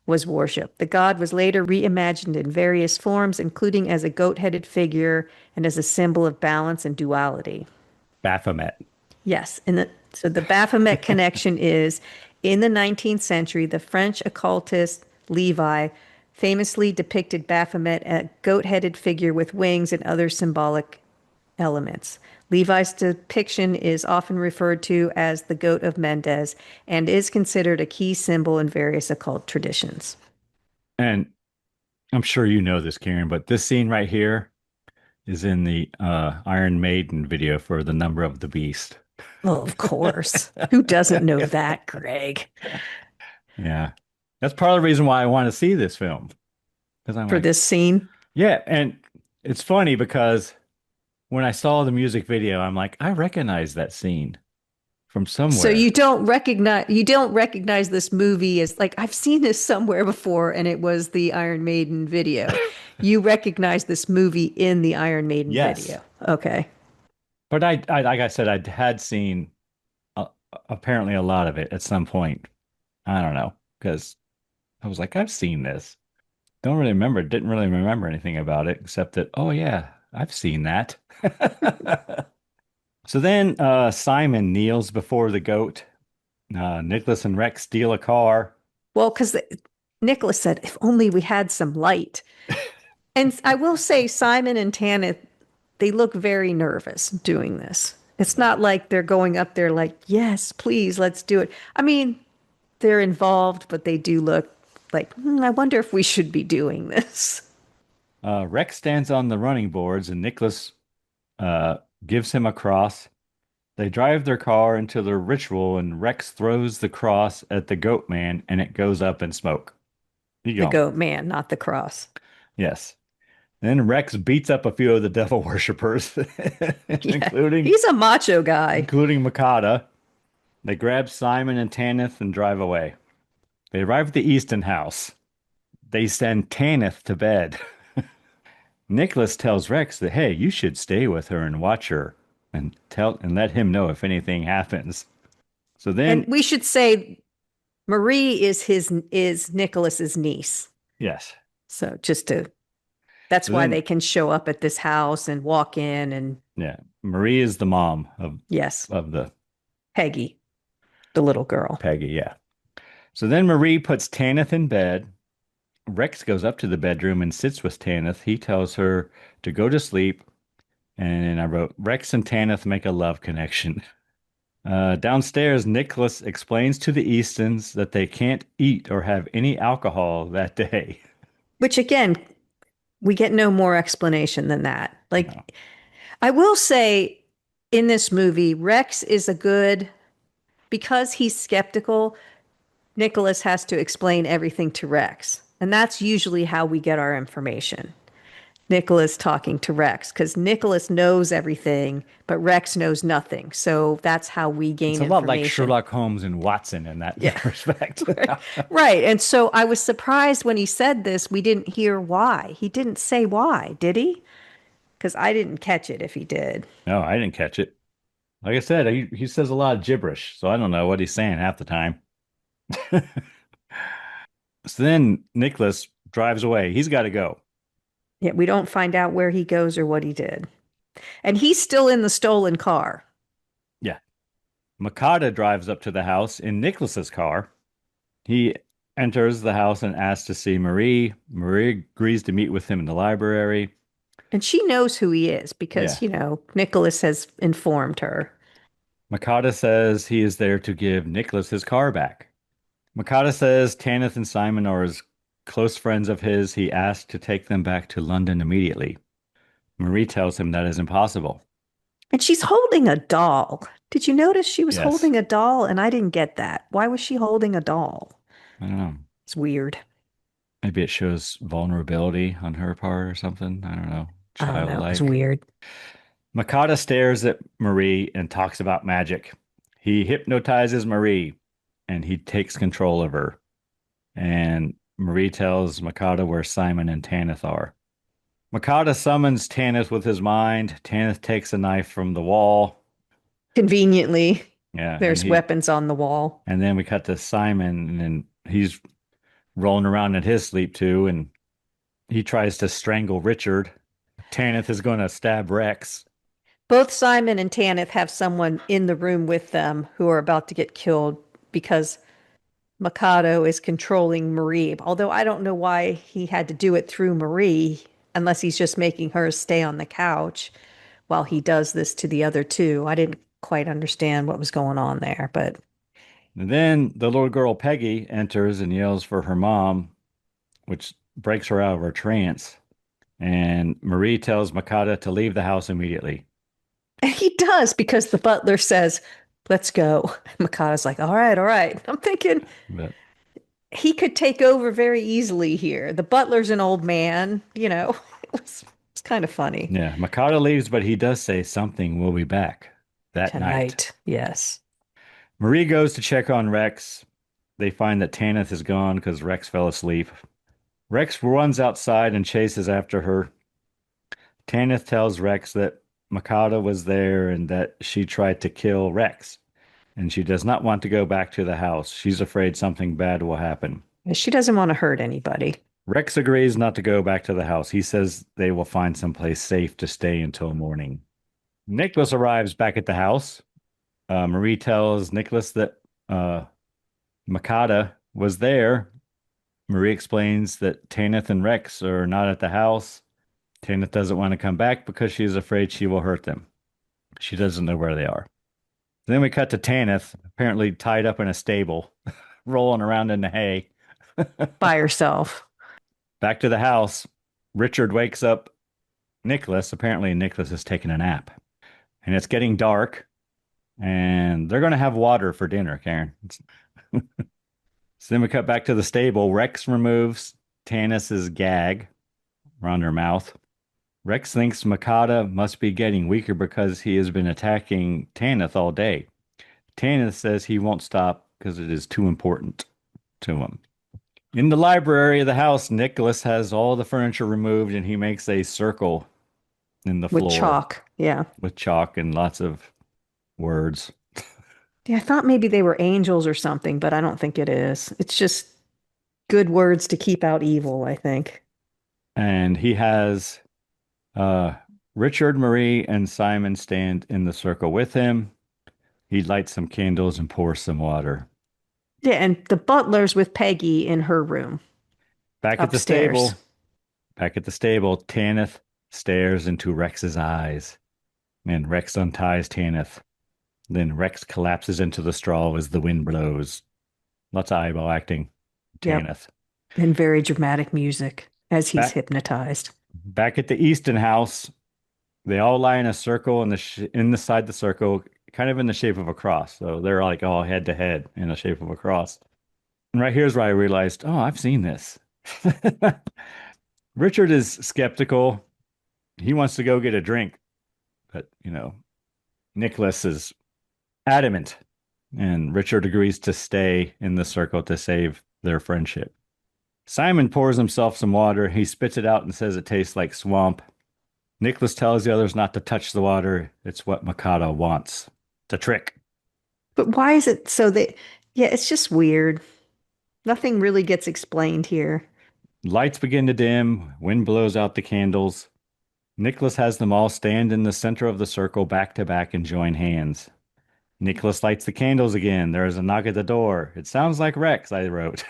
was worshipped. The god was later reimagined in various forms, including as a goat-headed figure and as a symbol of balance and duality. Baphomet. Yes, so the Baphomet connection is in the 19th century, the French occultist Levi famously depicted Baphomet, a goat-headed figure with wings and other symbolic elements. Levi's depiction is often referred to as the goat of Mendes and is considered a key symbol in various occult traditions. And I'm sure you know this, Karen, but this scene right here is in the Iron Maiden video for The Number of the Beast. Oh, of course. Who doesn't know that, Greg? Yeah. That's part of the reason why I want to see this film. Because I'm For like, this scene? yeah. And it's funny because when I saw the music video, I'm like, I recognize that scene from So somewhere. you don't recognize this movie as like I've seen this somewhere before and it was the Iron Maiden video. You recognize this movie in the Iron Maiden Yes. video. Okay. But like I said, I had seen apparently a lot of it at some point. I don't know, because I was like, I've seen this. Didn't really remember anything about it except that, oh yeah, I've seen that. So then Simon kneels before the goat. Nicholas and Rex steal a car. Well, because Nicholas said, if only we had some light. And I will say, Simon and Tanith, they look very nervous doing this. It's not like they're going up there like, yes, please, let's do it. I mean, they're involved, but they do look like, I wonder if we should be doing this. Rex stands on the running boards and Nicholas gives him a cross. They drive their car into the ritual and Rex throws the cross at the goat man and it goes up in smoke. He The gone. goat man, not the cross. Yes. Then Rex beats up a few of the devil worshippers, Yeah, including he's a macho guy. Makata. They grab Simon and Tanith and drive away. They arrive at the Easton house. They send Tanith to bed. Nicholas tells Rex that, hey, you should stay with her and watch her and let him know if anything happens. So And then, we should say Marie is Nicholas's niece. yes. So that's So why then, they can show up at this house and walk in and yeah, Marie is the mom yes, of the Peggy, the little girl. Peggy, yeah. So then Marie puts Tanith in bed. Rex goes up to the bedroom and sits with Tanith. He tells her to go to sleep. And I wrote, Rex and Tanith make a love connection. Downstairs, Nicholas explains to the Eastons that they can't eat or have any alcohol that day. Which again, we get no more explanation than that. No. Like, I will say in this movie, Rex is a good, because he's skeptical, Nicholas has to explain everything to Rex. And that's usually how we get our information. Nicholas talking to Rex, because Nicholas knows everything, but Rex knows nothing. So that's how we It's gain a lot like information. Sherlock Holmes and Watson in Yeah. that respect. Right. And so I was surprised when he said this, we didn't hear why. He didn't say why, did he? Because I didn't catch it if he did. No, I didn't catch it. Like I said, he says a lot of gibberish, so I don't know what he's saying half the time. So then Nicholas drives away. He's got to go. Yeah, we don't find out where he goes or what he did. And he's still in the stolen car. Yeah. Makata drives up to the house in Nicholas's car. He enters the house and asks to see Marie. Marie agrees to meet with him in the library. And she knows who he is Yeah. because, Nicholas has informed her. Makata says he is there to give Nicholas his car back. Makata says Tanith and Simon are as close friends of his. He asked to take them back to London immediately. Marie tells him that is impossible. And she's holding a doll. Did you notice she was Yes. holding a doll? And I didn't get that. Why was she holding a doll? I don't know. It's weird. Maybe it shows vulnerability on her part or something. I don't know. I don't know. It was Childlike. weird. Makata stares at Marie and talks about magic. He hypnotizes Marie and he takes control of her. And Marie tells Makata where Simon and Tanith are. Makata summons Tanith with his mind. Tanith takes a knife from the wall. Conveniently, Yeah, there's weapons on the wall. and then we cut to Simon, and he's rolling around in his sleep too, and he tries to strangle Richard. Tanith is going to stab Rex. Both Simon and Tanith have someone in the room with them who are about to get killed because Mikado is controlling Marie. Although I don't know why he had to do it through Marie, unless he's just making her stay on the couch while he does this to the other two. I didn't quite understand what was going on there, but And then the little girl Peggy enters and yells for her mom, which breaks her out of her trance. And Marie tells Makata to leave the house immediately. he does because the butler says, "Let's go." Mikada's like, all right, all right. I'm thinking But he could take over very easily here. The butler's an old man, it's kind of funny. yeah, Makata leaves, but he does say something will be back that night. Tonight, yes. Marie goes to check on Rex. They find that Tanith is gone because Rex fell asleep. Rex runs outside and chases after her. Tanith tells Rex that Makata was there and that she tried to kill Rex. And she does not want to go back to the house. She's afraid something bad will happen. She doesn't want to hurt anybody. Rex agrees not to go back to the house. He says they will find someplace safe to stay until morning. Nicholas arrives back at the house. Marie tells Nicholas that Makata was there. Marie explains that Tanith and Rex are not at the house. Tanith doesn't want to come back because she's afraid she will hurt them. She doesn't know where they are. Then we cut to Tanith, apparently tied up in a stable, rolling around in the hay. By herself. Back to the house, Richard wakes up Nicholas. Apparently, Nicholas is taking a nap. And it's getting dark, and they're going to have water for dinner, Karen. So then we cut back to the stable. Rex removes Tannis's gag around her mouth. Rex thinks Makata must be getting weaker because he has been attacking Tanith all day. Tanith says he won't stop because it is too important to him. In the library of the house, Nicholas has all the furniture removed and he makes a circle in the floor. With chalk, yeah. With chalk and lots of words. Yeah, I thought maybe they were angels or something, but I don't think it is. It's just good words to keep out evil, I think. And he has Richard, Marie, and Simon stand in the circle with him. He lights some candles and pours some water. Yeah, and the butler's with Peggy in her room. Back at the stable, Tanith stares into Rex's eyes. And Rex unties Tanith. Then Rex collapses into the straw as the wind blows. Lots of eyeball acting. Yep. Tanith. And very dramatic music as he's Back hypnotized. back at the Easton house, they all lie in a circle in the side the circle, kind of in the shape of a cross. So they're like all head to head in the shape of a cross. And right here's where I realized, oh, I've seen this. Richard is skeptical. He wants to go get a drink, but Nicholas is adamant, and Richard agrees to stay in the circle to save their friendship. Simon pours himself some water. He spits it out and says it tastes like swamp. Nicholas tells the others not to touch the water. It's what Mikado wants. It's a trick. But why is it so they, yeah, it's just weird. Nothing really gets explained here. Lights begin to dim. Wind blows out the candles. Nicholas has them all stand in the center of the circle back to back and join hands. Nicholas lights the candles again. There is a knock at the door. It sounds like Rex, I wrote.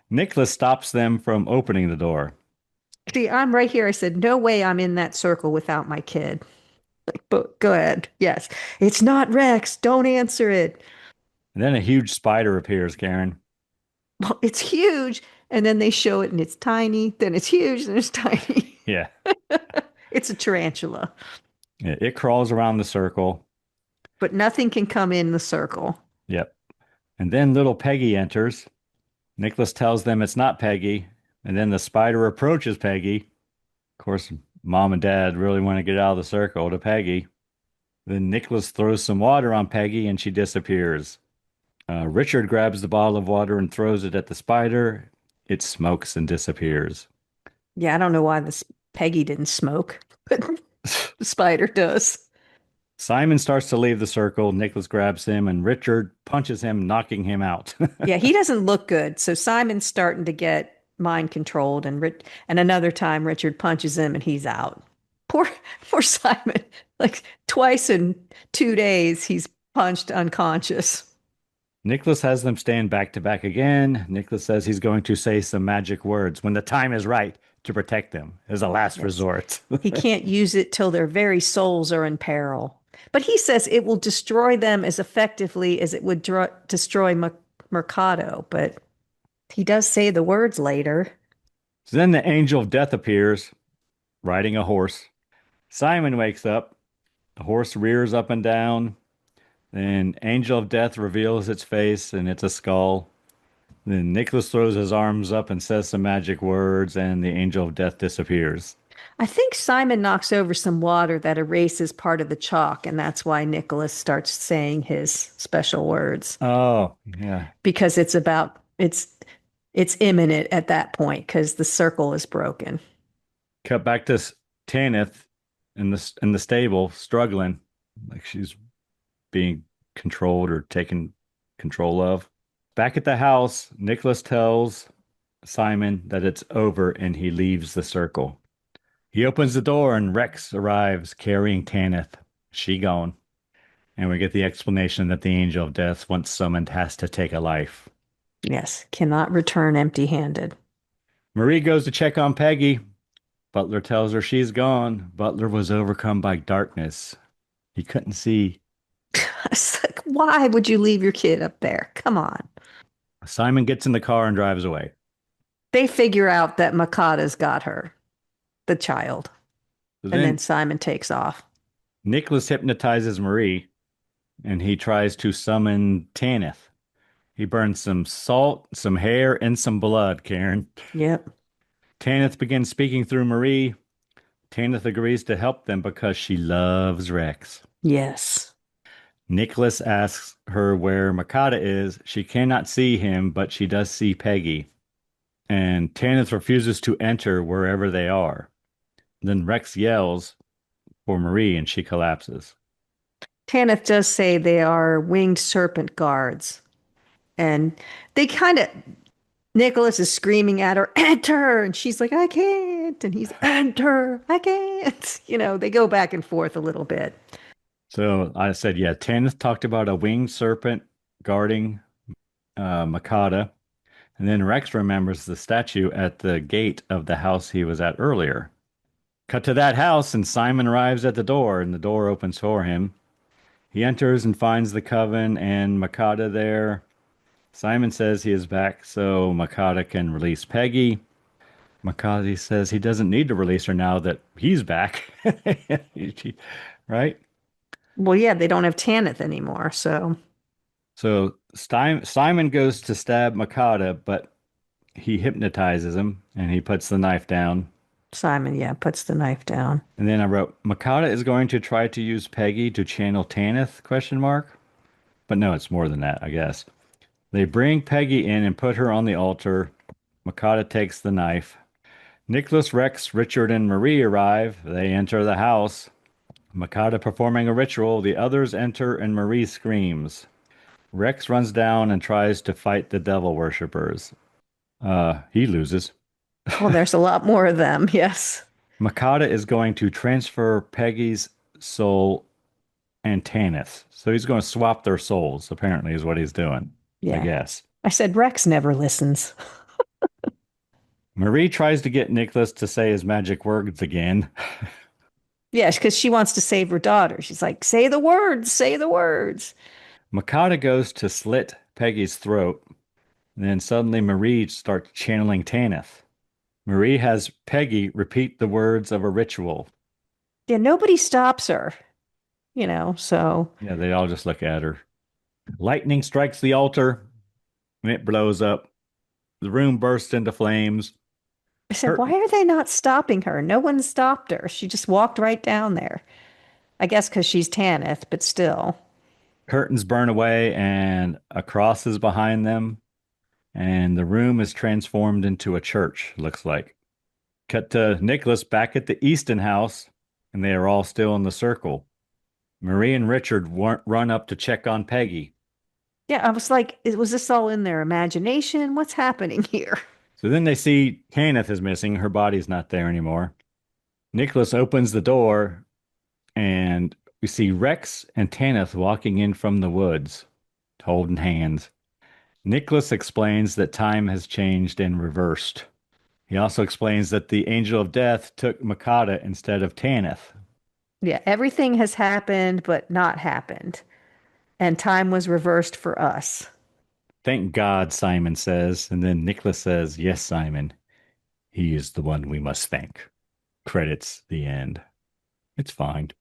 Nicholas stops them from opening the door. See, I'm right here. I said, no way I'm in that circle without my kid. Like, but go ahead. Yes. It's not Rex. Don't answer it. And then a huge spider appears, Karen. Well, it's huge. And then they show it and it's tiny. Then it's huge and it's tiny. Yeah. It's a tarantula. It crawls around the circle. But nothing can come in the circle. Yep. And then little Peggy enters. Nicholas tells them it's not Peggy. And then the spider approaches Peggy. Of course, mom and dad really want to get out of the circle to Peggy. Then Nicholas throws some water on Peggy and she disappears. Richard grabs the bottle of water and throws it at the spider. It smokes and disappears. Yeah, I don't know why this Peggy didn't smoke, but the spider does. Simon starts to leave the circle. Nicholas grabs him and Richard punches him, knocking him out. Yeah, he doesn't look good. So Simon's starting to get mind controlled, and another time Richard punches him and he's out. Poor Simon. Like twice in 2 days, he's punched unconscious. Nicholas has them stand back to back again. Nicholas says he's going to say some magic words when the time is right to protect them as a last Yes. resort. He can't use it till their very souls are in peril. But he says it will destroy them as effectively as it would destroy Mercado. But he does say the words later. So then the angel of death appears, riding a horse. Simon wakes up. The horse rears up and down. Then angel of death reveals its face, and it's a skull. Then Nicholas throws his arms up and says some magic words, and the angel of death disappears. I think Simon knocks over some water that erases part of the chalk, and that's why Nicholas starts saying his special words. Oh, yeah. Because it's imminent at that point because the circle is broken. Cut back to Tanith in the stable, struggling, like she's being controlled or taken control of. Back at the house, Nicholas tells Simon that it's over and he leaves the circle. He opens the door and Rex arrives carrying Tanith. She gone. And we get the explanation that the angel of death, once summoned, has to take a life. Yes, cannot return empty-handed. Marie goes to check on Peggy. Butler tells her she's gone. Butler was overcome by darkness. He couldn't see. It's like, why would you leave your kid up there? Come on. Simon gets in the car and drives away. They figure out that Makata's got her, the child. So And then Simon takes off. Nicholas hypnotizes Marie, and he tries to summon Tanith. He burns some salt, some hair, and some blood, Karen. Yep. Tanith begins speaking through Marie. Tanith agrees to help them because she loves Rex. Yes. Nicholas asks her where Makata is. She cannot see him, but she does see Peggy. And Tanith refuses to enter wherever they are. Then Rex yells for Marie, and she collapses. Tanith does say they are winged serpent guards. And they kind of, Nicholas is screaming at her, enter! And she's like, I can't. And he's, enter! I can't. They go back and forth a little bit. So I said, yeah, Tanith talked about a winged serpent guarding Makata. And then Rex remembers the statue at the gate of the house he was at earlier. Cut to that house, and Simon arrives at the door, and the door opens for him. He enters and finds the coven and Makata there. Simon says he is back so Makata can release Peggy. Makata says he doesn't need to release her now that he's back. Right? Well, yeah, they don't have Tanith anymore, so So Simon goes to stab Makata, but he hypnotizes him and he puts the knife down. Simon, yeah, puts the knife down. And then I wrote, Makata is going to try to use Peggy to channel Tanith, question mark. But no, it's more than that, I guess. They bring Peggy in and put her on the altar. Makata takes the knife. Nicholas, Rex, Richard, and Marie arrive. They enter the house. Makata performing a ritual. The others enter and Marie screams. Rex runs down and tries to fight the devil worshippers. He loses. Well, there's a lot more of them, yes. Makata is going to transfer Peggy's soul and Tanith. So he's going to swap their souls, apparently, is what he's doing. Yeah. I guess. I said Rex never listens. Marie tries to get Nicholas to say his magic words again. Yeah, because she wants to save her daughter. She's like, say the words, say the words. Makata goes to slit Peggy's throat. And then suddenly Marie starts channeling Tanith. Marie has Peggy repeat the words of a ritual. Yeah, nobody stops her, so. Yeah, they all just look at her. Lightning strikes the altar and it blows up. The room bursts into flames. I said, why are they not stopping her? No one stopped her. She just walked right down there. I guess because she's Tanith, but still. Curtains burn away and a cross is behind them. And the room is transformed into a church, looks like. Cut to Nicholas back at the Easton house, and they are all still in the circle. Marie and Richard run up to check on Peggy. Yeah, I was like, was this all in their imagination? What's happening here? So then they see Tanith is missing. Her body's not there anymore. Nicholas opens the door, and we see Rex and Tanith walking in from the woods, holding hands. Nicholas explains that time has changed and reversed. He also explains that the Angel of Death took Makata instead of Tanith. Yeah, everything has happened, but not happened. And time was reversed for us. Thank God, Simon says. And then Nicholas says, yes, Simon. He is the one we must thank. Credits the end. It's fine.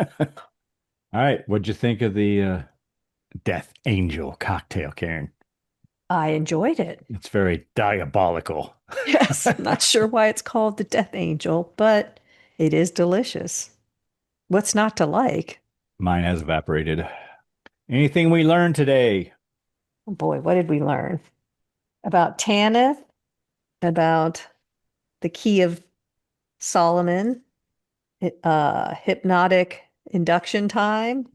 All right. What'd you think of the Death Angel cocktail, Karen? I enjoyed it. It's very diabolical. Yes, I'm not sure why it's called the Death Angel, but it is delicious. What's not to like? Mine has evaporated. Anything we learned today? Oh boy, what did we learn? About Tanith, about the Key of Solomon, hypnotic induction time,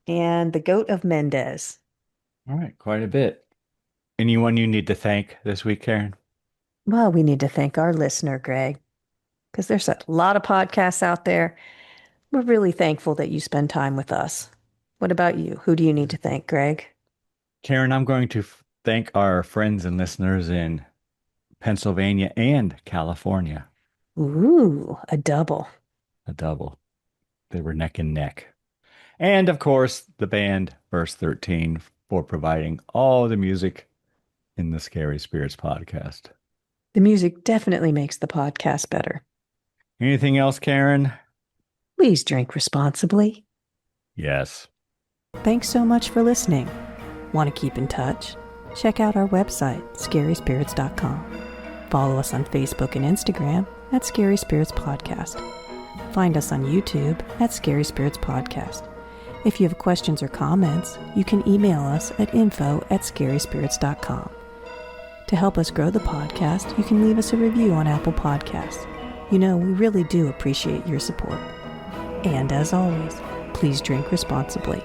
and the Goat of Mendez. All right, quite a bit. Anyone you need to thank this week, Karen? Well, we need to thank our listener, Greg, because there's a lot of podcasts out there. We're really thankful that you spend time with us. What about you? Who do you need to thank, Greg? Karen, I'm going to thank our friends and listeners in Pennsylvania and California. Ooh, a double. A double. They were neck and neck. And of course, the band Verse 13 for providing all the music in the Scary Spirits podcast. The music definitely makes the podcast better. Anything else, Karen? Please drink responsibly. Yes. Thanks so much for listening. Want to keep in touch? Check out our website, scaryspirits.com. Follow us on Facebook and Instagram at Scary Spirits Podcast. Find us on YouTube at Scary Spirits Podcast. If you have questions or comments, you can email us at info@scaryspirits.com. To help us grow the podcast, you can leave us a review on Apple Podcasts. We really do appreciate your support. And as always, please drink responsibly.